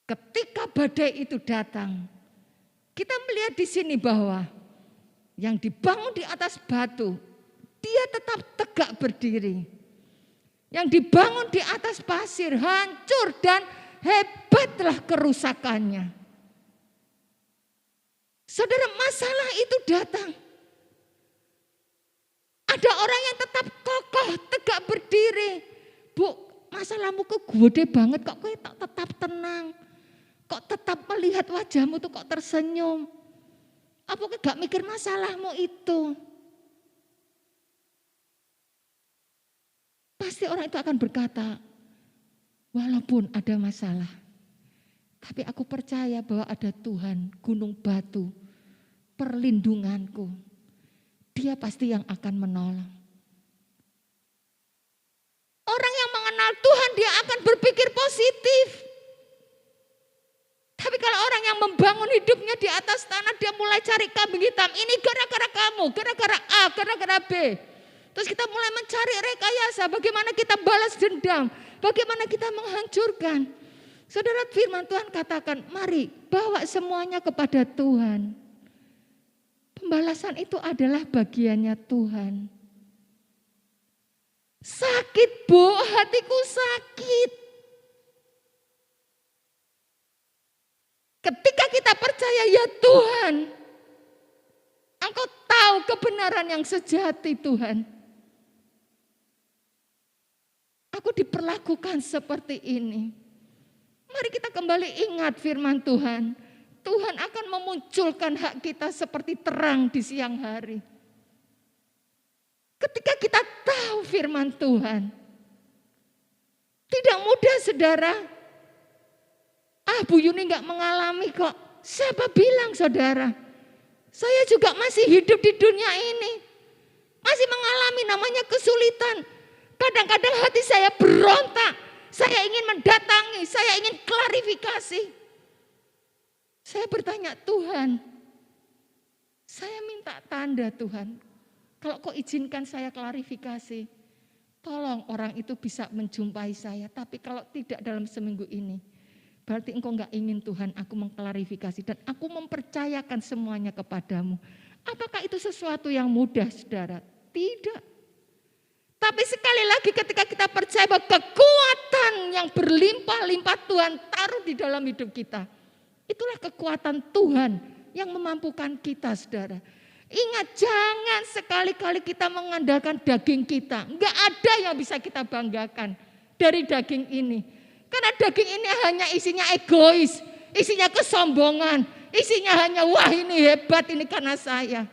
Ketika badai itu datang, kita melihat di sini bahwa yang dibangun di atas batu, dia tetap tegak berdiri. Yang dibangun di atas pasir hancur dan hebatlah kerusakannya. Saudara, masalah itu datang. Ada orang yang tetap kokoh, tegak berdiri. Bu, masalahmu kok gede banget, kok kowe tetap tenang. Kok tetap melihat wajahmu tuh kok tersenyum. Apa kowe gak mikir masalahmu itu? Pasti orang itu akan berkata, walaupun ada masalah, tapi aku percaya bahwa ada Tuhan, gunung batu, perlindunganku. Dia pasti yang akan menolong. Orang yang mengenal Tuhan dia akan berpikir positif. Tapi kalau orang yang membangun hidupnya di atas tanah, dia mulai cari kambing hitam. Ini gara-gara kamu, gara-gara A, gara-gara B. Terus kita mulai mencari rekayasa, bagaimana kita balas dendam, bagaimana kita menghancurkan. Saudara, firman Tuhan katakan, mari bawa semuanya kepada Tuhan. Pembalasan itu adalah bagiannya Tuhan. Sakit, Bu, hatiku sakit. Ketika kita percaya, ya Tuhan, Engkau tahu kebenaran yang sejati Tuhan. Aku diperlakukan seperti ini. Mari kita kembali ingat firman Tuhan. Tuhan akan memunculkan hak kita seperti terang di siang hari. Ketika kita tahu firman Tuhan. Tidak mudah saudara. Bu Yuni gak mengalami kok. Siapa bilang saudara? Saya juga masih hidup di dunia ini. Masih mengalami namanya kesulitan. Kadang-kadang hati saya berontak. Saya ingin mendatangi, saya ingin klarifikasi. Saya bertanya, Tuhan, saya minta tanda Tuhan. Kalau kau izinkan saya klarifikasi, tolong orang itu bisa menjumpai saya. Tapi kalau tidak dalam seminggu ini, berarti engkau enggak ingin Tuhan aku mengklarifikasi. Dan aku mempercayakan semuanya kepadamu. Apakah itu sesuatu yang mudah saudara? Tidak. Tapi sekali lagi ketika kita percaya bahwa kekuatan yang berlimpah-limpah Tuhan taruh di dalam hidup kita. Itulah kekuatan Tuhan yang memampukan kita saudara. Ingat, jangan sekali-kali kita mengandalkan daging kita. Enggak ada yang bisa kita banggakan dari daging ini. Karena daging ini hanya isinya egois, isinya kesombongan, isinya hanya wah ini hebat ini karena saya.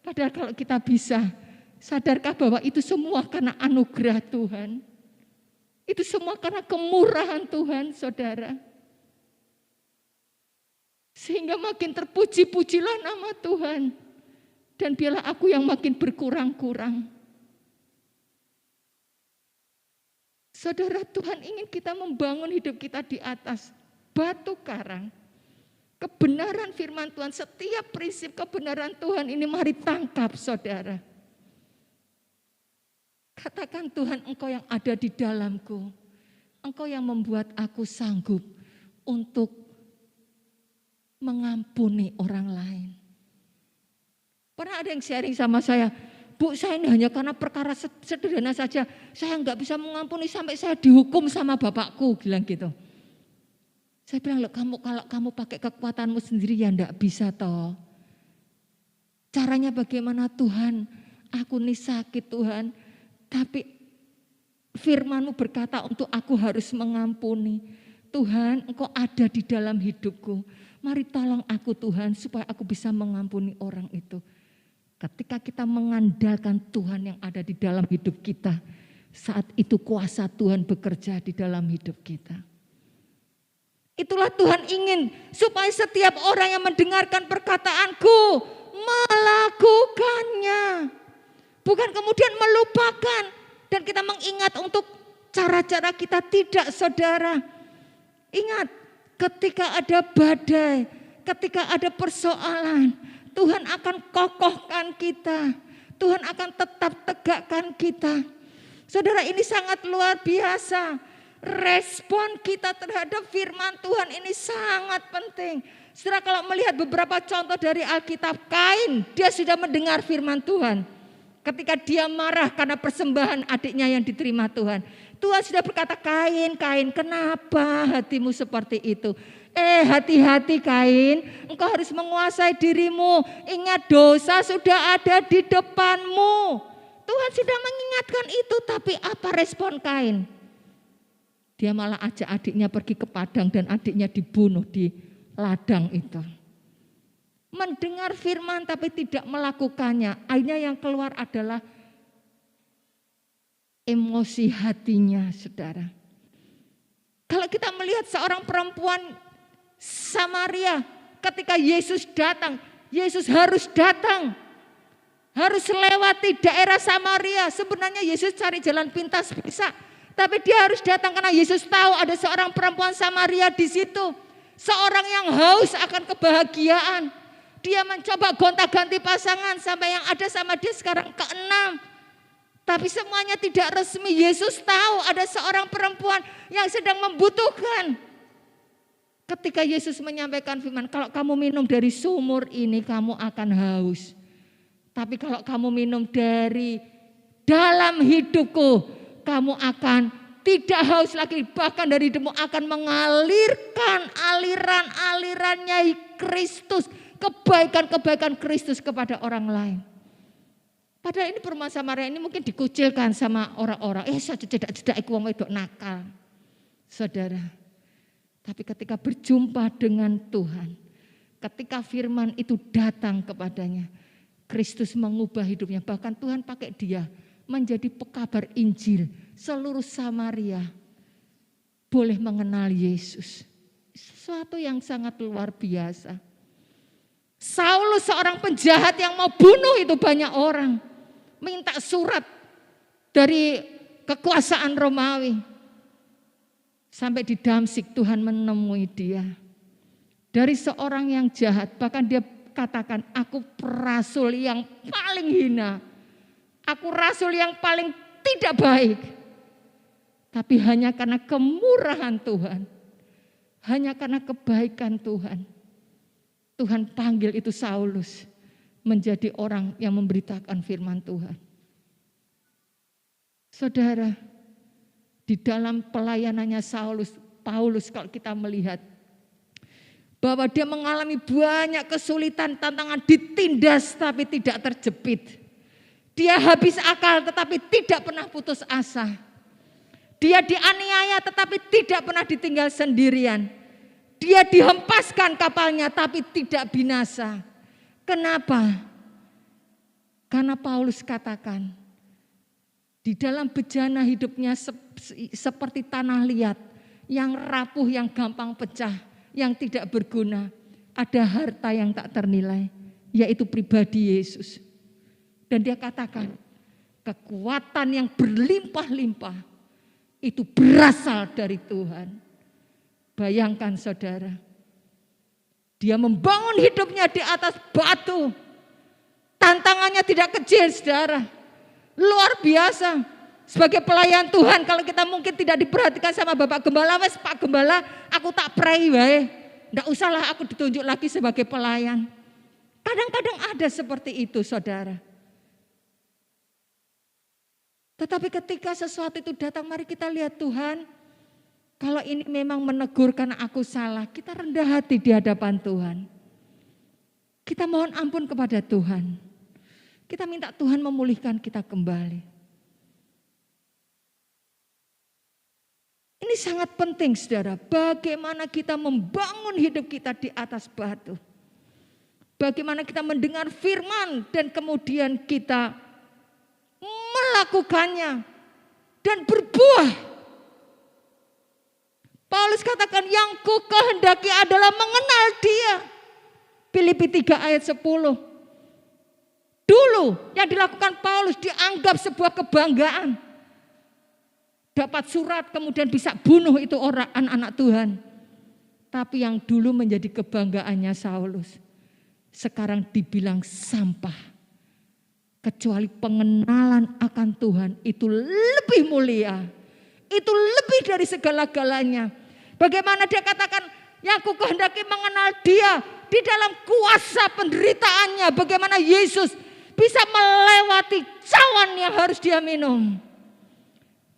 Padahal kalau kita bisa, sadarkah bahwa itu semua karena anugerah Tuhan? Itu semua karena kemurahan Tuhan, saudara. Sehingga makin terpuji-pujilah nama Tuhan. Dan biarlah aku yang makin berkurang-kurang. Saudara, Tuhan ingin kita membangun hidup kita di atas batu karang. Kebenaran firman Tuhan, setiap prinsip kebenaran Tuhan ini mari tangkap saudara. Katakan, Tuhan, Engkau yang ada di dalamku. Engkau yang membuat aku sanggup untuk mengampuni orang lain. Pernah ada yang sharing sama saya, Bu, saya ini hanya karena perkara sederhana saja, saya enggak bisa mengampuni sampai saya dihukum sama bapakku, bilang gitu. Saya bilang, kalau kamu pakai kekuatanmu sendiri ya enggak bisa toh. Caranya bagaimana Tuhan? Aku nih sakit Tuhan, tapi firman-Mu berkata untuk aku harus mengampuni. Tuhan, Engkau ada di dalam hidupku. Mari tolong aku Tuhan supaya aku bisa mengampuni orang itu. Ketika kita mengandalkan Tuhan yang ada di dalam hidup kita, saat itu kuasa Tuhan bekerja di dalam hidup kita. Itulah Tuhan ingin supaya setiap orang yang mendengarkan perkataanku melakukannya. Bukan kemudian melupakan dan kita mengingat untuk cara-cara kita, tidak saudara. Ingat, ketika ada badai, ketika ada persoalan, Tuhan akan kokohkan kita. Tuhan akan tetap tegakkan kita. Saudara, ini sangat luar biasa. Respon kita terhadap firman Tuhan ini sangat penting. Saudara, kalau melihat beberapa contoh dari Alkitab, Kain, dia sudah mendengar firman Tuhan. Ketika dia marah karena persembahan adiknya yang diterima Tuhan. Tuhan sudah berkata, Kain, Kain, kenapa hatimu seperti itu? Hati-hati Kain, engkau harus menguasai dirimu. Ingat, dosa sudah ada di depanmu. Tuhan sudah mengingatkan itu, tapi apa respon Kain? Dia malah ajak adiknya pergi ke padang dan adiknya dibunuh di ladang itu. Mendengar firman tapi tidak melakukannya. Akhirnya yang keluar adalah emosi hatinya, saudara. Kalau kita melihat seorang perempuan Samaria, ketika Yesus datang, Yesus harus datang. Harus lewati daerah Samaria. Sebenarnya Yesus cari jalan pintas bisa. Tapi dia harus datang karena Yesus tahu ada seorang perempuan Samaria di situ. Seorang yang haus akan kebahagiaan. Dia mencoba gonta-ganti pasangan sampai yang ada sama dia sekarang ke-6. Tapi semuanya tidak resmi. Yesus tahu ada seorang perempuan yang sedang membutuhkan. Ketika Yesus menyampaikan firman, kalau kamu minum dari sumur ini kamu akan haus. Tapi kalau kamu minum dari dalam hidupku, kamu akan tidak haus lagi. Bahkan dari hidupmu akan mengalirkan aliran-alirannya Kristus. Kebaikan-kebaikan Kristus kepada orang lain. Padahal ini perumahan Samaria ini mungkin dikucilkan sama orang-orang. Saja cedak-cedak iku wong wedok nakal. Saudara. Tapi ketika berjumpa dengan Tuhan, ketika firman itu datang kepadanya, Kristus mengubah hidupnya. Bahkan Tuhan pakai dia menjadi pekabar Injil. Seluruh Samaria boleh mengenal Yesus. Sesuatu yang sangat luar biasa. Saulus seorang penjahat yang mau bunuh itu banyak orang. Minta surat dari kekuasaan Romawi. Sampai di Damsik Tuhan menemui dia. Dari seorang yang jahat, bahkan dia katakan, aku rasul yang paling hina. Aku rasul yang paling tidak baik. Tapi hanya karena kemurahan Tuhan. Hanya karena kebaikan Tuhan. Tuhan panggil itu Saulus menjadi orang yang memberitakan firman Tuhan. Saudara, di dalam pelayanannya Paulus kalau kita melihat bahwa dia mengalami banyak kesulitan, tantangan, ditindas tapi tidak terjepit. Dia habis akal tetapi tidak pernah putus asa. Dia dianiaya tetapi tidak pernah ditinggal sendirian. Dia dihempaskan kapalnya tapi tidak binasa. Kenapa? Karena Paulus katakan, di dalam bejana hidupnya seperti tanah liat, yang rapuh, yang gampang pecah, yang tidak berguna. Ada harta yang tak ternilai, yaitu pribadi Yesus. Dan dia katakan, kekuatan yang berlimpah-limpah itu berasal dari Tuhan. Bayangkan saudara, dia membangun hidupnya di atas batu. Tantangannya tidak kecil saudara, luar biasa. Sebagai pelayan Tuhan, kalau kita mungkin tidak diperhatikan sama Bapak Gembala, wes Pak Gembala, aku tak pray wae. Nggak usahlah aku ditunjuk lagi sebagai pelayan. Kadang-kadang ada seperti itu saudara. Tetapi ketika sesuatu itu datang, mari kita lihat Tuhan. Kalau ini memang menegur karena aku salah, kita rendah hati di hadapan Tuhan. Kita mohon ampun kepada Tuhan. Kita minta Tuhan memulihkan kita kembali. Ini sangat penting saudara, bagaimana kita membangun hidup kita di atas batu. Bagaimana kita mendengar firman dan kemudian kita melakukannya dan berbuah. Paulus katakan yang ku kehendaki adalah mengenal Dia. Filipi 3 ayat 10. Dulu yang dilakukan Paulus dianggap sebuah kebanggaan. Dapat surat kemudian bisa bunuh itu orang anak-anak Tuhan. Tapi yang dulu menjadi kebanggaannya Saulus, sekarang dibilang sampah. Kecuali pengenalan akan Tuhan itu lebih mulia. Itu lebih dari segala-galanya. Bagaimana dia katakan, yang ku kehendaki mengenal Dia di dalam kuasa penderitaannya. Bagaimana Yesus bisa melewati cawan yang harus dia minum.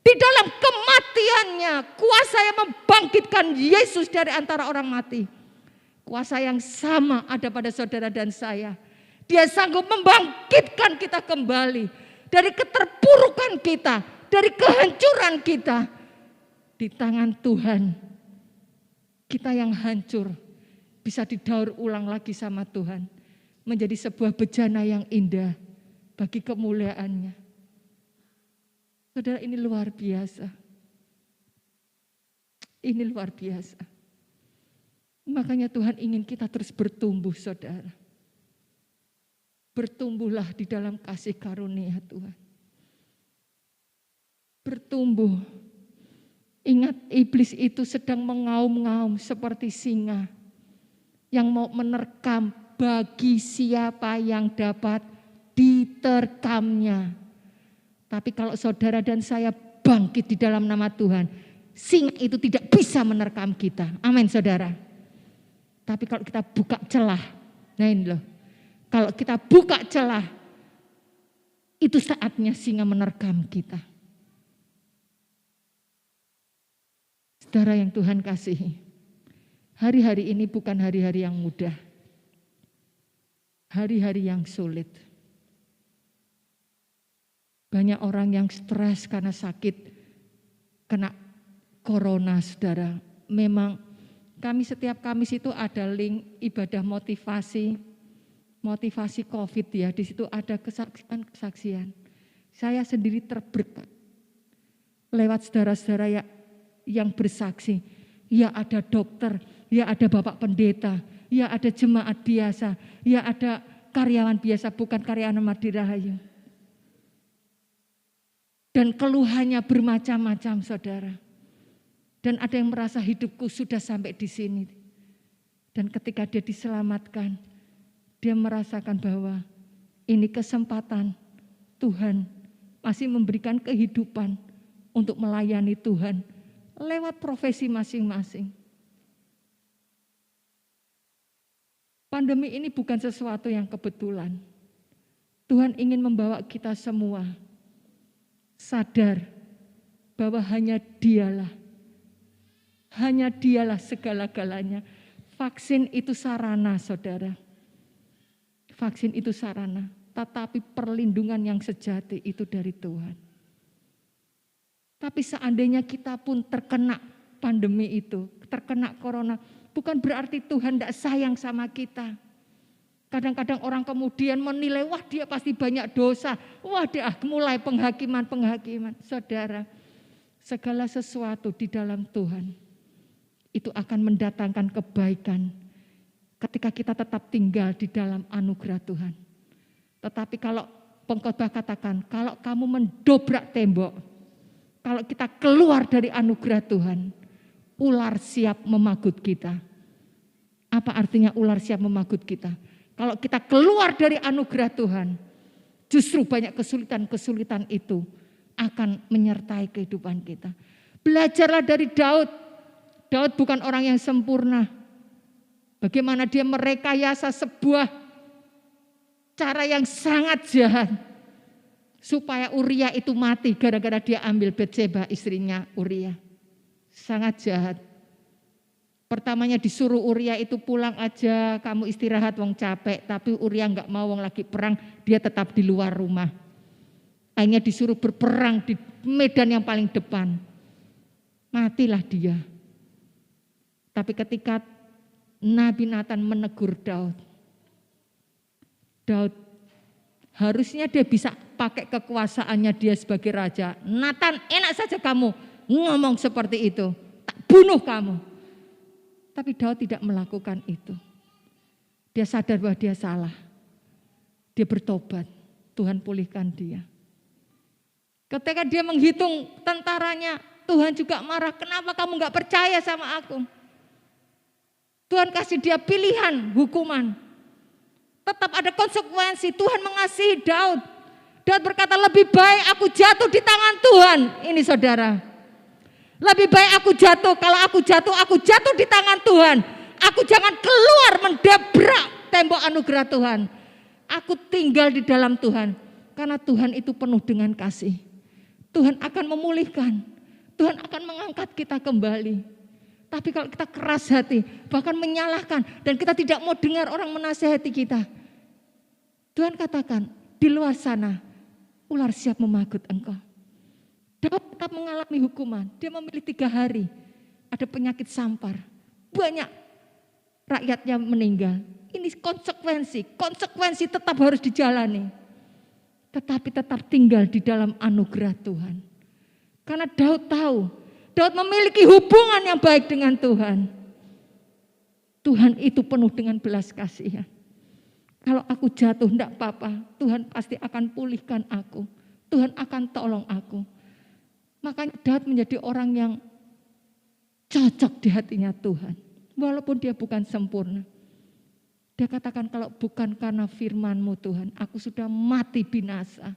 Di dalam kematiannya, kuasa yang membangkitkan Yesus dari antara orang mati. Kuasa yang sama ada pada saudara dan saya. Dia sanggup membangkitkan kita kembali dari keterpurukan kita, dari kehancuran kita. Di tangan Tuhan, kita yang hancur bisa didaur ulang lagi sama Tuhan. Menjadi sebuah bejana yang indah bagi kemuliaannya. Saudara, ini luar biasa. Ini luar biasa. Makanya Tuhan ingin kita terus bertumbuh, saudara. Bertumbuhlah di dalam kasih karunia Tuhan. Bertumbuh. Ingat, iblis itu sedang mengaum-ngaum seperti singa yang mau menerkam bagi siapa yang dapat diterkamnya. Tapi kalau saudara dan saya bangkit di dalam nama Tuhan, singa itu tidak bisa menerkam kita. Amin saudara. Tapi kalau kita buka celah, nah ini loh. Kalau kita buka celah, itu saatnya singa menerkam kita. Saudara yang Tuhan kasihi, hari-hari ini bukan hari-hari yang mudah. Hari-hari yang sulit. Banyak orang yang stres karena sakit, kena corona saudara. Memang kami setiap Kamis itu ada link ibadah motivasi COVID ya. Di situ ada kesaksian. Saya sendiri terberkat lewat saudara-saudara yang bersaksi. Ya ada dokter, ya ada bapak pendeta, ya ada jemaat biasa, ya ada karyawan biasa, bukan karyawan Madirahayu. Dan keluhannya bermacam-macam saudara. Dan ada yang merasa hidupku sudah sampai di sini. Dan ketika dia diselamatkan, dia merasakan bahwa ini kesempatan Tuhan masih memberikan kehidupan untuk melayani Tuhan lewat profesi masing-masing. Pandemi ini bukan sesuatu yang kebetulan. Tuhan ingin membawa kita semua sadar bahwa hanya Dialah segala-galanya. Vaksin itu sarana, saudara. Vaksin itu sarana, tetapi perlindungan yang sejati itu dari Tuhan. Tapi seandainya kita pun terkena pandemi itu, terkena corona, bukan berarti Tuhan tidak sayang sama kita. Kadang-kadang orang kemudian menilai, wah dia pasti banyak dosa. Wah dia mulai penghakiman. Saudara, segala sesuatu di dalam Tuhan itu akan mendatangkan kebaikan ketika kita tetap tinggal di dalam anugerah Tuhan. Tetapi kalau pengkhotbah katakan, kalau kamu mendobrak tembok, kalau kita keluar dari anugerah Tuhan, ular siap memagut kita. Apa artinya ular siap memagut kita? Kalau kita keluar dari anugerah Tuhan, justru banyak kesulitan-kesulitan itu akan menyertai kehidupan kita. Belajarlah dari Daud. Daud bukan orang yang sempurna. Bagaimana dia merekayasa sebuah cara yang sangat jahat. Supaya Uria itu mati gara-gara dia ambil Betseba istrinya Uria. Sangat jahat. Pertamanya disuruh Uria itu pulang aja, kamu istirahat wong capek. Tapi Uria enggak mau, wong lagi perang, dia tetap di luar rumah. Akhirnya disuruh berperang di medan yang paling depan. Matilah dia. Tapi ketika Nabi Nathan menegur Daud, harusnya dia bisa pakai kekuasaannya dia sebagai raja. Nathan, enak saja kamu ngomong seperti itu, tak bunuh kamu. Tapi Daud tidak melakukan itu. Dia sadar bahwa dia salah. Dia bertobat, Tuhan pulihkan dia. Ketika dia menghitung tentaranya, Tuhan juga marah, kenapa kamu gak percaya sama aku? Tuhan kasih dia pilihan, hukuman. Tetap ada konsekuensi, Tuhan mengasihi Daud. Daud berkata, lebih baik aku jatuh di tangan Tuhan. Ini saudara, lebih baik aku jatuh, kalau aku jatuh di tangan Tuhan. Aku jangan keluar mendebrak tembok anugerah Tuhan. Aku tinggal di dalam Tuhan, karena Tuhan itu penuh dengan kasih. Tuhan akan memulihkan, Tuhan akan mengangkat kita kembali. Tapi kalau kita keras hati, bahkan menyalahkan, dan kita tidak mau dengar orang menasihati kita, Tuhan katakan, di luar sana ular siap memagut engkau. Daud tetap mengalami hukuman. Dia memilih 3 hari. Ada penyakit sampar. Banyak rakyatnya meninggal. Ini konsekuensi tetap harus dijalani. Tetapi tetap tinggal di dalam anugerah Tuhan. Karena Daud tahu, Daud memiliki hubungan yang baik dengan Tuhan. Tuhan itu penuh dengan belas kasihan. Kalau aku jatuh, enggak apa-apa. Tuhan pasti akan pulihkan aku. Tuhan akan tolong aku. Makanya Daud menjadi orang yang cocok di hatinya Tuhan. Walaupun dia bukan sempurna. Dia katakan, kalau bukan karena firman-Mu Tuhan, aku sudah mati binasa.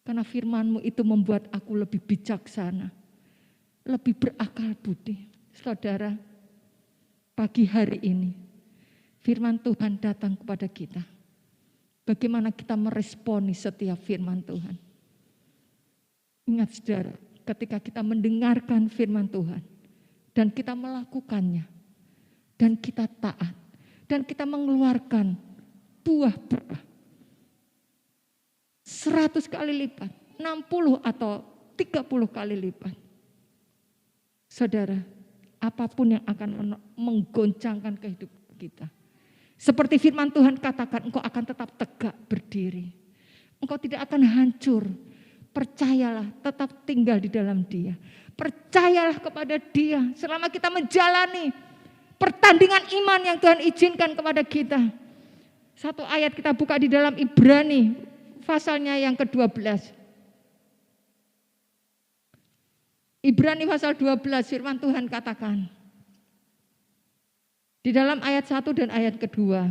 Karena firman-Mu itu membuat aku lebih bijaksana. Lebih berakal budi. Saudara, pagi hari ini, firman Tuhan datang kepada kita. Bagaimana kita meresponi setiap firman Tuhan. Ingat saudara, ketika kita mendengarkan firman Tuhan dan kita melakukannya dan kita taat dan kita mengeluarkan buah-buah 100 kali lipat, 60 atau 30 kali lipat. Saudara, apapun yang akan menggoncangkan kehidupan kita. Seperti firman Tuhan katakan, engkau akan tetap tegak berdiri. Engkau tidak akan hancur. Percayalah, tetap tinggal di dalam Dia. Percayalah kepada Dia selama kita menjalani pertandingan iman yang Tuhan izinkan kepada kita. Satu ayat kita buka di dalam Ibrani, pasalnya yang ke-12. Ibrani pasal 12, firman Tuhan katakan. Di dalam ayat 1 dan ayat kedua.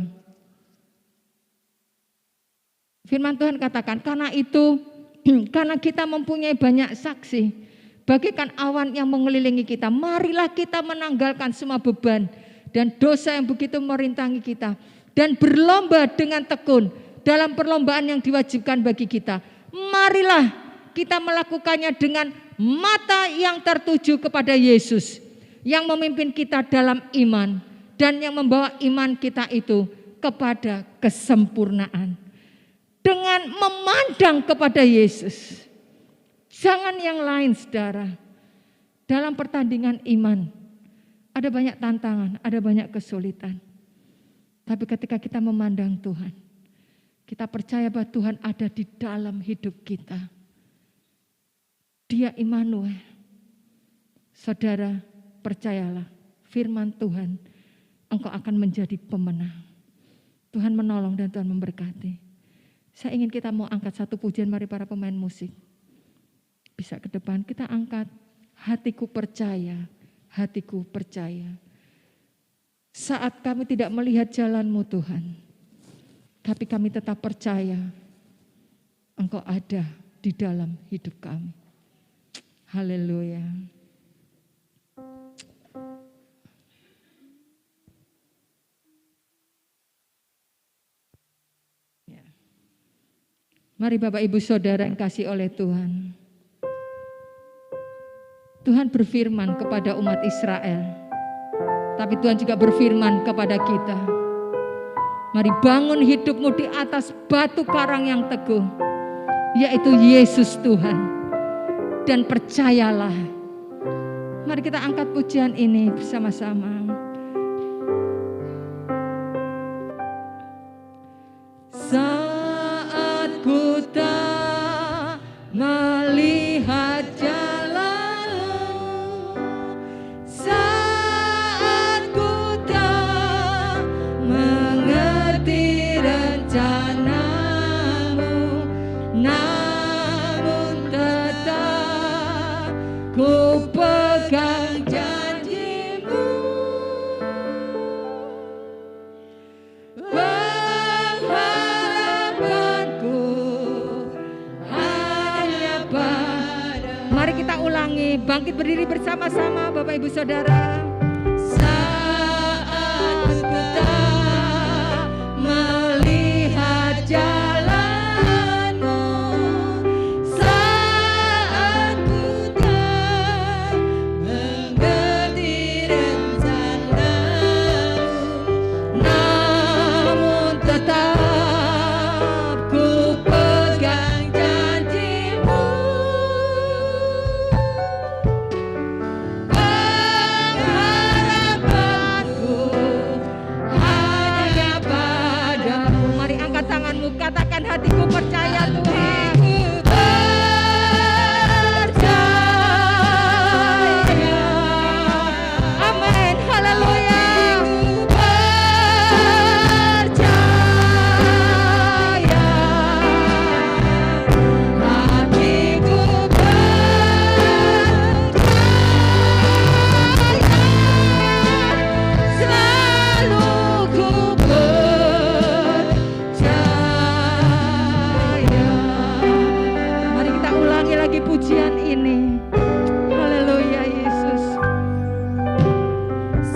Firman Tuhan katakan, karena kita mempunyai banyak saksi, bagaikan awan yang mengelilingi kita, marilah kita menanggalkan semua beban dan dosa yang begitu merintangi kita, dan berlomba dengan tekun dalam perlombaan yang diwajibkan bagi kita. Marilah kita melakukannya dengan mata yang tertuju kepada Yesus, yang memimpin kita dalam iman, dan yang membawa iman kita itu kepada kesempurnaan. Dengan memandang kepada Yesus. Jangan yang lain, saudara. Dalam pertandingan iman, ada banyak tantangan, ada banyak kesulitan. Tapi ketika kita memandang Tuhan, kita percaya bahwa Tuhan ada di dalam hidup kita. Dia Immanuel. Saudara, percayalah, firman Tuhan, engkau akan menjadi pemenang. Tuhan menolong dan Tuhan memberkati. Saya ingin kita mau angkat satu pujian, mari para pemain musik. Bisa ke depan, kita angkat, hatiku percaya, hatiku percaya. Saat kami tidak melihat jalan-Mu Tuhan, tapi kami tetap percaya, Engkau ada di dalam hidup kami. Haleluya. Mari Bapak Ibu Saudara yang kasih oleh Tuhan. Tuhan berfirman kepada umat Israel. Tapi Tuhan juga berfirman kepada kita, mari bangun hidupmu di atas batu karang yang teguh, yaitu Yesus Tuhan. Dan percayalah. Mari kita angkat pujian ini bersama-sama. Saat ku tak melihat jalanmu, saat ku tak mengerti rencanamu, namun tetap ku pegang janjimu. Pengharapanku hanya padamu. Mari kita ulangi, bangkit berdiri bersama-sama Bapak Ibu Saudara. Saat ku tak melihat jalanmu, saat ku tak mengerti rencanamu, namun tetap ku pegang janjimu. Pengharapanku hanya padamu. Mari angkat tanganmu, katakan hatiku percaya Tuhan. Percaya. Amin, haleluya. Percaya. Hatiku percaya. Selalu ku percaya. Mari kita ulangi lagi pujian ini. Haleluya Yesus.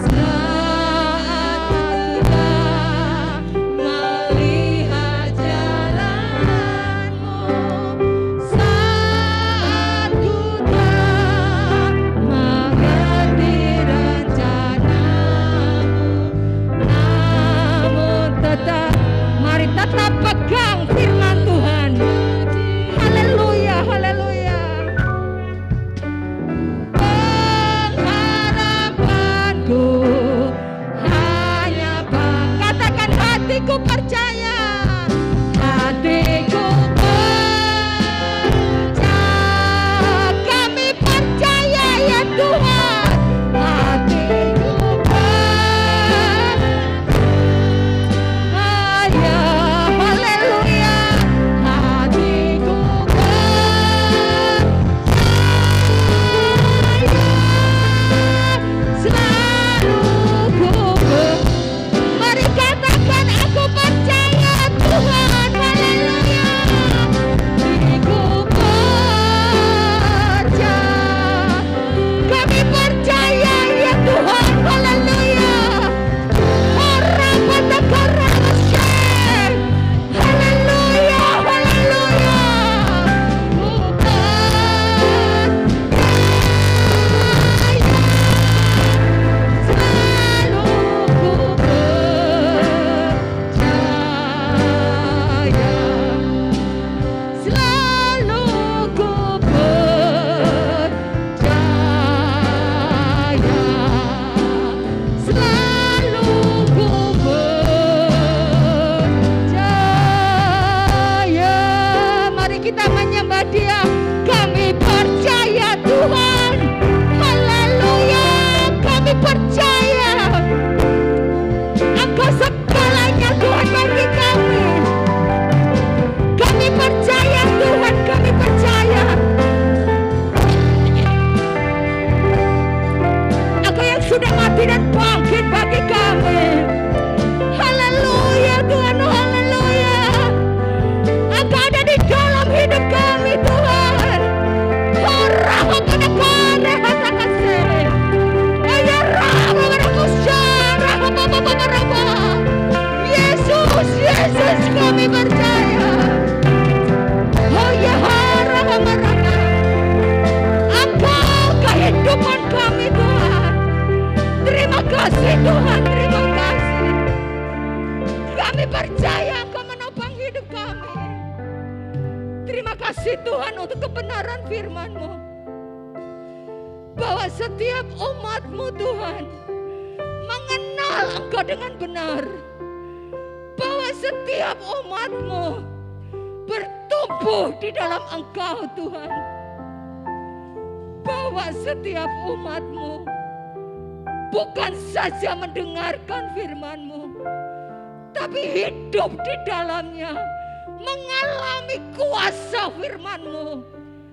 Saat ku tak melihat jalanmu, saat ku tak mengerti rencanamu, namun tetap, mari tetap pegang firman Tuhan. Haleluya, haleluya. Pengharapanku hanya katakan hatiku percaya. Hatiku percaya. Kami percaya ya Tuhan. Hatiku percaya. Haleluya. Hatiku percaya. Selalu ku mari katakan aku percaya Tuhan. Haleluya. Diriku percaya. Kami percaya ya Tuhan. Haleluya. Orang pada Syekh. Haleluya. Haleluya. Ku percaya. Selalu ku percaya. Selalu ku percaya. Selalu ku percaya. Mari kita menyembah Dia. Kami percaya Tuhan. Haleluya. Kami percaya Engkau segalanya Tuhan bagi kami. Kami percaya Tuhan. Kami percaya Engkau yang sudah mati dan bangkit bagi kami. Haleluya Tuhan. Haleluya. Engkau ada di dalam hidup kami Tuhan. Orang pada kare hata kasih. Ayah rama pada kusyara. Yesus, Yesus kami percaya. Oh ya rama. Engkau kehidupan kami Tuhan. Terima kasih Kami percaya Engkau menopang hidup kami. Terima kasih Tuhan untuk kebenaran firman-Mu. Bahwa setiap umat-Mu Tuhan mengenal Engkau dengan benar. Bahwa setiap umat-Mu bertumbuh di dalam Engkau Tuhan. Bahwa setiap umat-Mu bukan saja mendengarkan firman-Mu, tapi hidup di dalamnya, mengalami kuasa firman-Mu.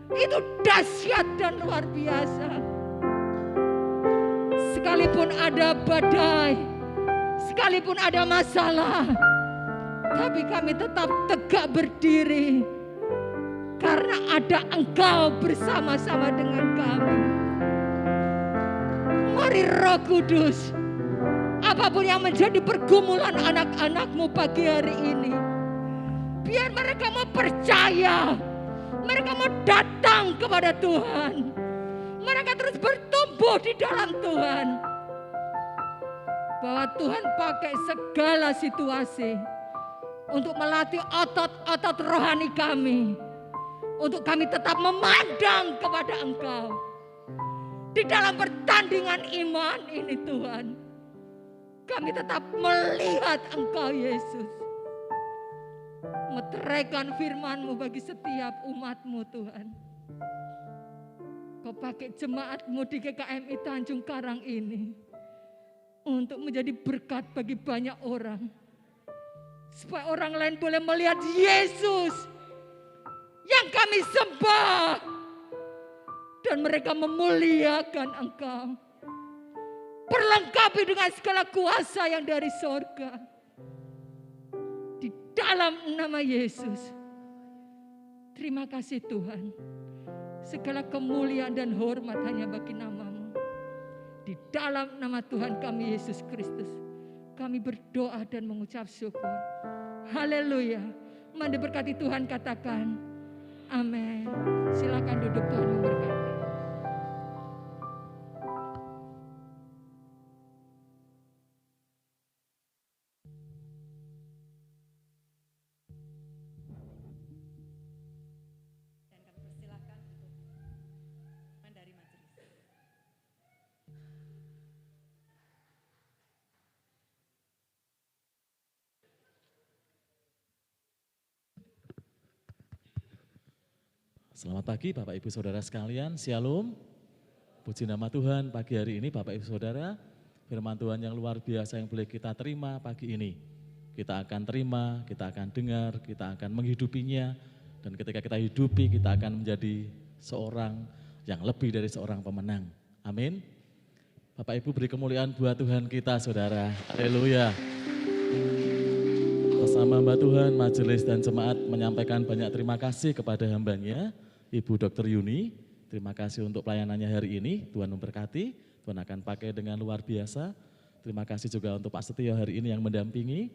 Itu dahsyat dan luar biasa. Sekalipun ada badai, sekalipun ada masalah, tapi kami tetap tegak berdiri. Karena ada Engkau bersama-sama dengan kami. Mari Roh Kudus, apapun yang menjadi pergumulan anak-anak-Mu pagi hari ini, biar mereka mau percaya, mereka mau datang kepada Tuhan, mereka terus bertumbuh di dalam Tuhan. Bahwa Tuhan pakai segala situasi untuk melatih otot-otot rohani kami, untuk kami tetap memandang kepada Engkau. Di dalam pertandingan iman ini Tuhan, kami tetap melihat Engkau Yesus. Meteraikan firman-Mu bagi setiap umat-Mu Tuhan. Kau pakai jemaat-Mu di GKMI Tanjung Karang ini untuk menjadi berkat bagi banyak orang. Supaya orang lain boleh melihat Yesus yang kami sembah. Dan mereka memuliakan Engkau. Perlengkapi dengan segala kuasa yang dari sorga. Di dalam nama Yesus. Terima kasih Tuhan. Segala kemuliaan dan hormat hanya bagi nama-Mu. Di dalam nama Tuhan kami Yesus Kristus, kami berdoa dan mengucap syukur. Haleluya. Mari berkati Tuhan, katakan amin. Silakan duduk, Tuhan memberkati. Selamat pagi Bapak Ibu Saudara sekalian, Shalom. Puji nama Tuhan, pagi hari ini Bapak Ibu Saudara, firman Tuhan yang luar biasa yang boleh kita terima pagi ini. Kita akan terima, kita akan dengar, kita akan menghidupinya, dan ketika kita hidupi kita akan menjadi seorang yang lebih dari seorang pemenang. Amin. Bapak Ibu beri kemuliaan buat Tuhan kita Saudara, haleluya. Bersama hamba Tuhan, majelis dan jemaat menyampaikan banyak terima kasih kepada hambanya, Ibu Dr. Yuni. Terima kasih untuk pelayanannya hari ini, Tuhan memberkati, Tuhan akan pakai dengan luar biasa. Terima kasih juga untuk Pak Setio hari ini yang mendampingi.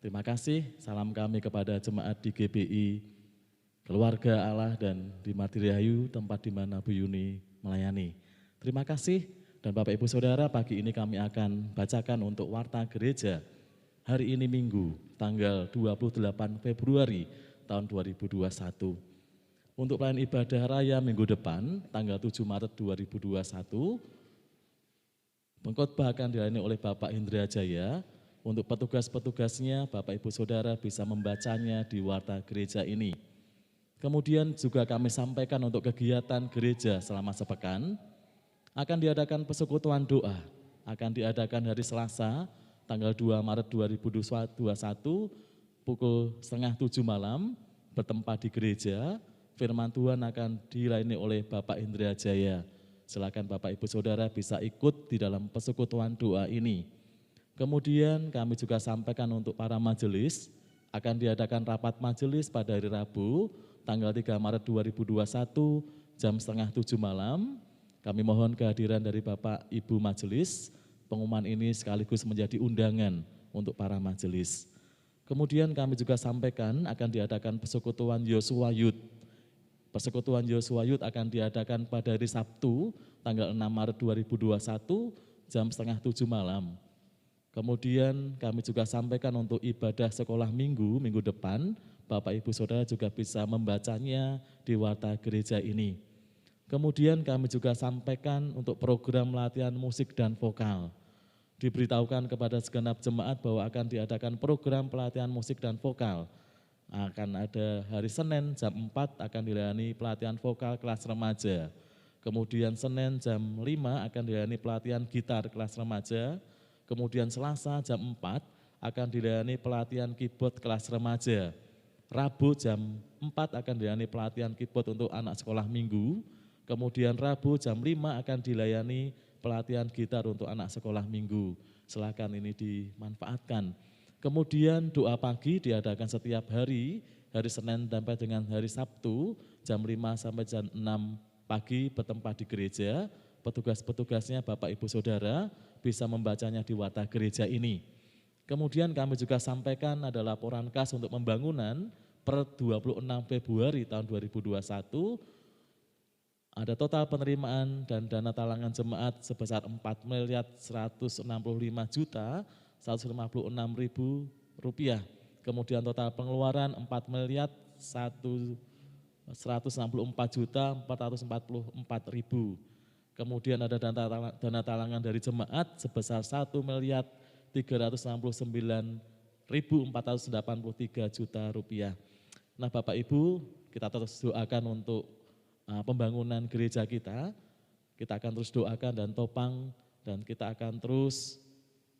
Terima kasih, salam kami kepada jemaat di GBI, keluarga Allah dan di Martiriayu, tempat di mana Bu Yuni melayani. Terima kasih, dan Bapak Ibu Saudara, pagi ini kami akan bacakan untuk warta gereja. Hari ini Minggu, tanggal 28 Februari tahun 2021. Untuk pelayanan ibadah raya minggu depan, tanggal 7 Maret 2021, pengkhotbah akan dilayani oleh Bapak Indra Jaya. Untuk petugas-petugasnya, Bapak Ibu Saudara bisa membacanya di warta gereja ini. Kemudian juga kami sampaikan untuk kegiatan gereja selama sepekan, akan diadakan persekutuan doa, akan diadakan hari Selasa, tanggal 2 Maret 2021, pukul 6:30 malam, bertempat di gereja. Firman Tuhan akan dilayani oleh Bapak Indra Jaya. Silakan Bapak Ibu Saudara bisa ikut di dalam persekutuan doa ini. Kemudian kami juga sampaikan untuk para majelis, akan diadakan rapat majelis pada hari Rabu, tanggal 3 Maret 2021, jam 6:30 malam. Kami mohon kehadiran dari Bapak Ibu majelis. Pengumuman ini sekaligus menjadi undangan untuk para majelis. Kemudian kami juga sampaikan akan diadakan persekutuan Yosua Youth. Persekutuan Yosua Youth akan diadakan pada hari Sabtu, tanggal 6 Maret 2021, jam 6:30 malam. Kemudian kami juga sampaikan untuk ibadah sekolah minggu depan, Bapak Ibu Saudara juga bisa membacanya di warta gereja ini. Kemudian kami juga sampaikan untuk program latihan musik dan vokal. Diberitahukan kepada segenap jemaat bahwa akan diadakan program pelatihan musik dan vokal. Akan ada hari Senin jam 4 akan dilayani pelatihan vokal kelas remaja. Kemudian Senin jam 5 akan dilayani pelatihan gitar kelas remaja. Kemudian Selasa jam 4 akan dilayani pelatihan keyboard kelas remaja. Rabu jam 4 akan dilayani pelatihan keyboard untuk anak sekolah minggu. Kemudian Rabu jam 5 akan dilayani pelatihan gitar untuk anak sekolah minggu. Silakan ini dimanfaatkan. Kemudian doa pagi diadakan setiap hari Senin sampai dengan hari Sabtu, jam 5 sampai jam 6 pagi bertempat di gereja. Petugas-petugasnya Bapak Ibu Saudara bisa membacanya di warta gereja ini. Kemudian kami juga sampaikan ada laporan kas untuk pembangunan per 26 Februari tahun 2021. Ada total penerimaan dan dana talangan jemaat sebesar 4.165.156.000 rupiah. Kemudian total pengeluaran 4.164.444.000. Kemudian ada dana talangan dari jemaat sebesar 1.369.483 juta rupiah. Nah Bapak Ibu, kita terus doakan untuk pembangunan gereja kita akan terus doakan dan topang, dan kita akan terus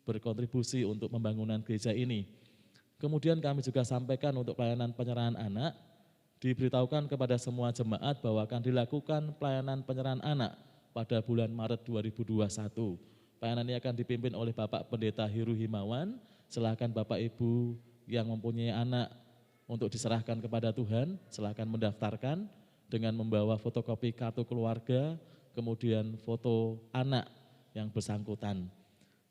berkontribusi untuk pembangunan gereja ini. Kemudian kami juga sampaikan untuk pelayanan penyerahan anak, diberitahukan kepada semua jemaat bahwa akan dilakukan pelayanan penyerahan anak pada bulan Maret 2021. Pelayanan ini akan dipimpin oleh Bapak Pendeta Heru Himawan. Silakan Bapak Ibu yang mempunyai anak untuk diserahkan kepada Tuhan, silakan mendaftarkan dengan membawa fotokopi kartu keluarga, kemudian foto anak yang bersangkutan.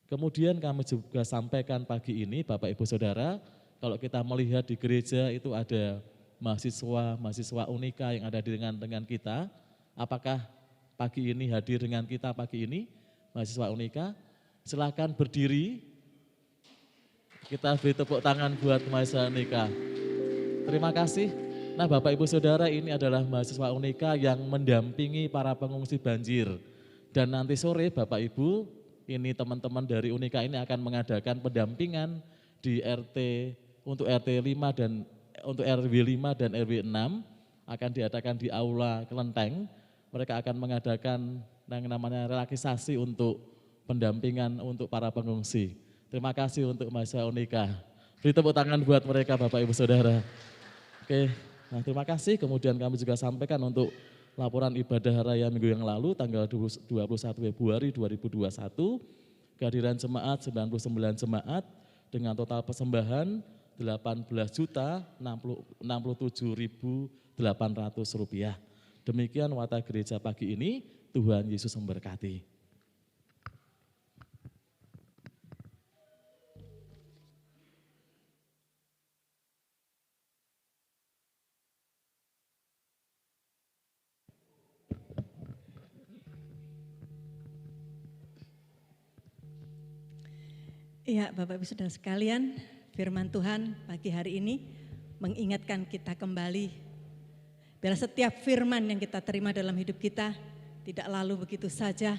Kemudian kami juga sampaikan pagi ini Bapak Ibu Saudara, kalau kita melihat di gereja itu ada mahasiswa Unika yang ada dengan kita. Apakah pagi ini hadir dengan kita pagi ini, mahasiswa Unika? Silakan berdiri. Kita beri tepuk tangan buat mahasiswa Unika. Terima kasih. Nah Bapak Ibu Saudara, ini adalah mahasiswa Unika yang mendampingi para pengungsi banjir. Dan nanti sore Bapak Ibu, ini teman-teman dari Unika ini akan mengadakan pendampingan di untuk RT 5 dan untuk RW 5 dan RW 6 akan diadakan di Aula Kelenteng. Mereka akan mengadakan yang namanya relaksasi untuk pendampingan untuk para pengungsi. Terima kasih untuk mahasiswa Unika. Beri tepuk tangan buat mereka Bapak Ibu Saudara. Oke, nah terima kasih. Kemudian kami juga sampaikan untuk laporan ibadah raya minggu yang lalu tanggal 21 Februari 2021. Kehadiran jemaat 99 jemaat dengan total persembahan 18.067.800 rupiah. Demikian warta gereja pagi ini, Tuhan Yesus memberkati. Iya Bapak Ibu Saudara sekalian, firman Tuhan pagi hari ini mengingatkan kita kembali, biar setiap firman yang kita terima dalam hidup kita tidak lalu begitu saja,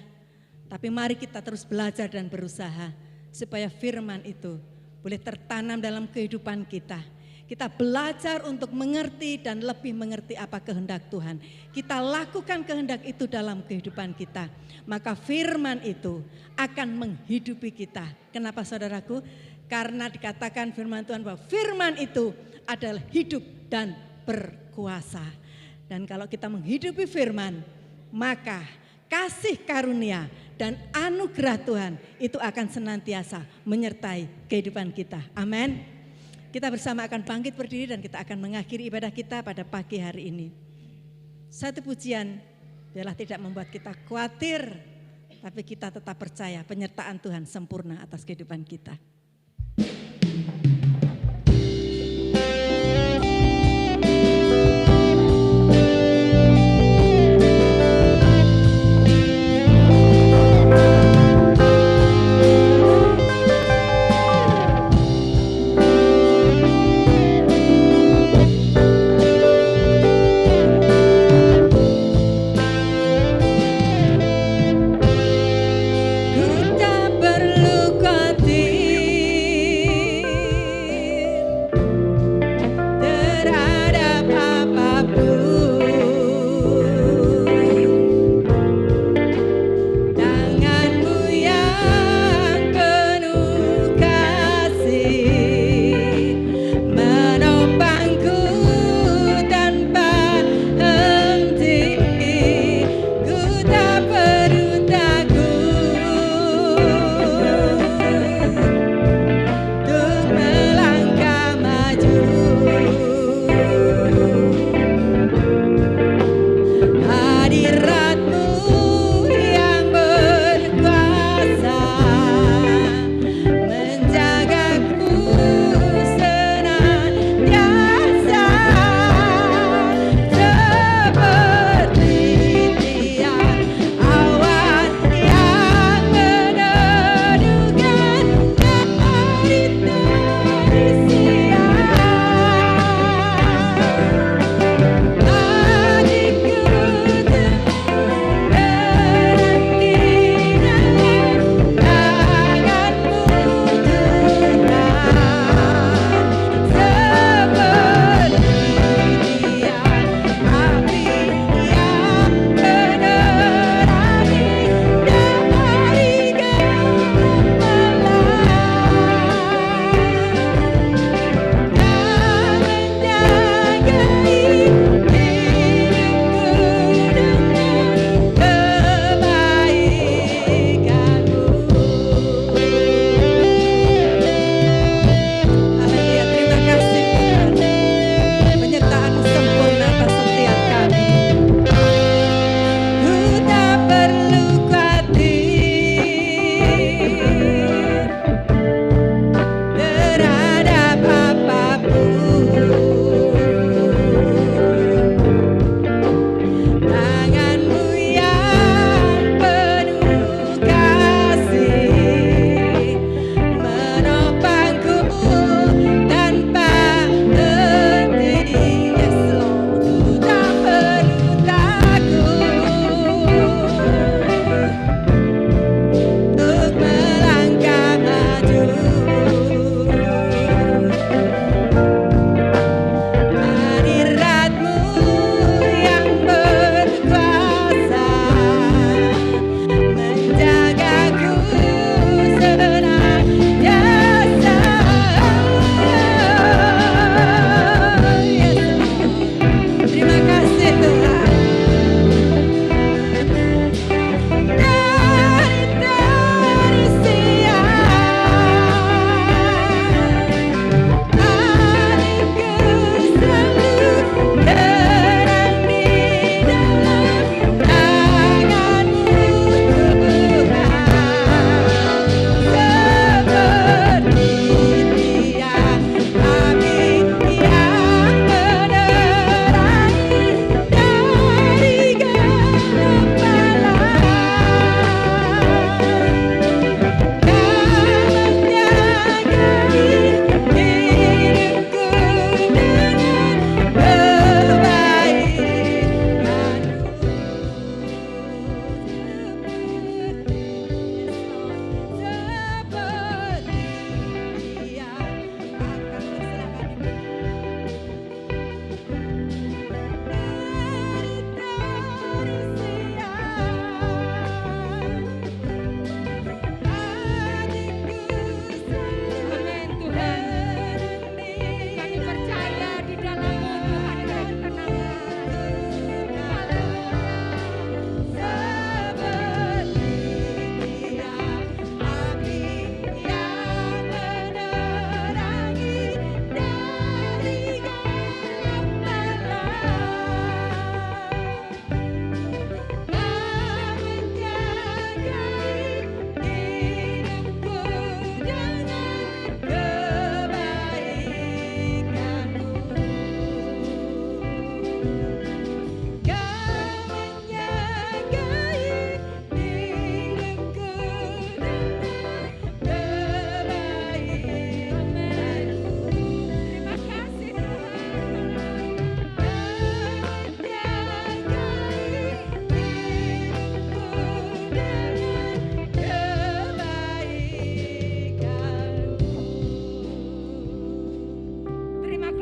tapi mari kita terus belajar dan berusaha supaya firman itu boleh tertanam dalam kehidupan kita. Kita belajar untuk mengerti dan lebih mengerti apa kehendak Tuhan. Kita lakukan kehendak itu dalam kehidupan kita. Maka firman itu akan menghidupi kita. Kenapa saudaraku? Karena dikatakan firman Tuhan bahwa firman itu adalah hidup dan berkuasa. Dan kalau kita menghidupi firman, maka kasih karunia dan anugerah Tuhan itu akan senantiasa menyertai kehidupan kita. Amin. Kita bersama akan bangkit berdiri dan kita akan mengakhiri ibadah kita pada pagi hari ini. Satu pujian biarlah tidak membuat kita khawatir, tapi kita tetap percaya penyertaan Tuhan sempurna atas kehidupan kita.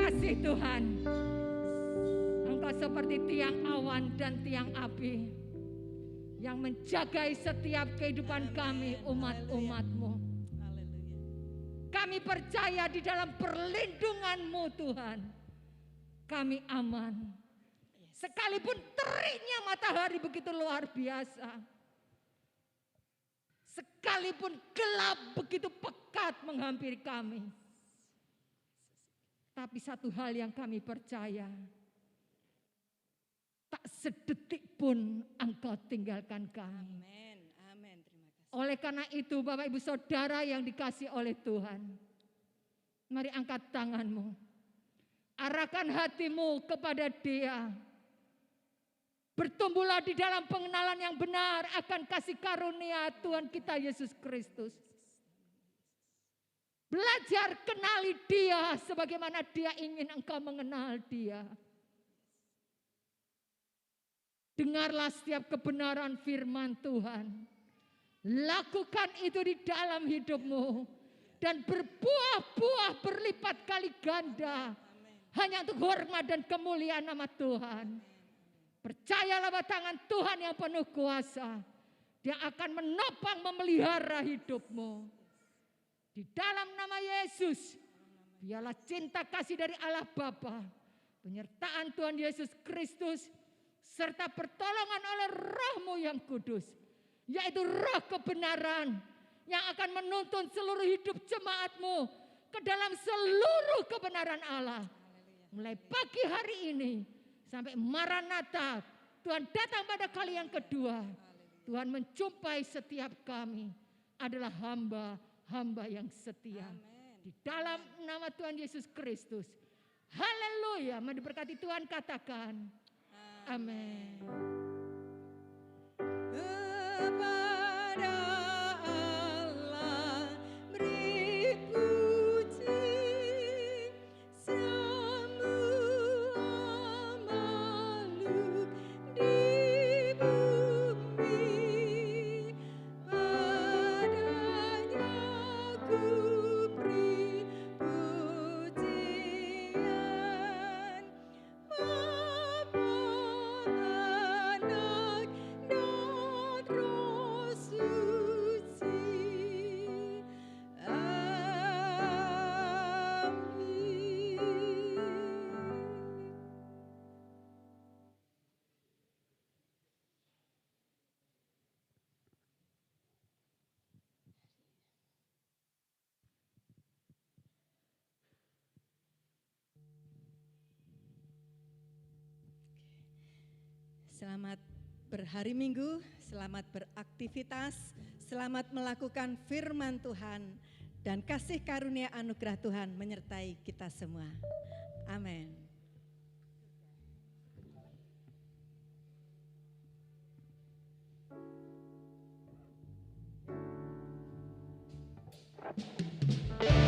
kasih Tuhan. Engkau seperti tiang awan dan tiang api yang menjagai setiap kehidupan kami umat-umat-Mu. Kami percaya di dalam perlindungan-Mu Tuhan. Kami aman. Sekalipun teriknya matahari begitu luar biasa. Sekalipun gelap begitu pekat menghampiri kami. Tapi satu hal yang kami percaya. Tak sedetik pun Engkau tinggalkan kami. Amin. Amin. Terima kasih. Oleh karena itu Bapak Ibu Saudara yang dikasih oleh Tuhan. Mari angkat tanganmu. Arahkan hatimu kepada Dia. Bertumbuhlah di dalam pengenalan yang benar akan kasih karunia Tuhan kita Yesus Kristus. Belajar kenali Dia sebagaimana Dia ingin engkau mengenal Dia. Dengarlah setiap kebenaran firman Tuhan. Lakukan itu di dalam hidupmu. Dan berbuah-buah berlipat kali ganda. Hanya untuk hormat dan kemuliaan nama Tuhan. Percayalah bahwa tangan Tuhan yang penuh kuasa. Dia akan menopang memelihara hidupmu. Di dalam nama Yesus. Biarlah cinta kasih dari Allah Bapa. Penyertaan Tuhan Yesus Kristus. Serta pertolongan oleh Roh-Mu yang kudus. Yaitu roh kebenaran. Yang akan menuntun seluruh hidup jemaat-Mu. Ke dalam seluruh kebenaran Allah. Mulai pagi hari ini. Sampai Maranatha, Tuhan datang pada kali yang kedua. Tuhan menjumpai setiap kami adalah hamba-hamba yang setia. Di dalam nama Tuhan Yesus Kristus. Haleluya, diberkati Tuhan katakan. Amin. Kepada Allah beri puji. Selamat berhari Minggu, selamat beraktivitas, selamat melakukan firman Tuhan, dan kasih karunia anugerah Tuhan menyertai kita semua. Amin. Thank you.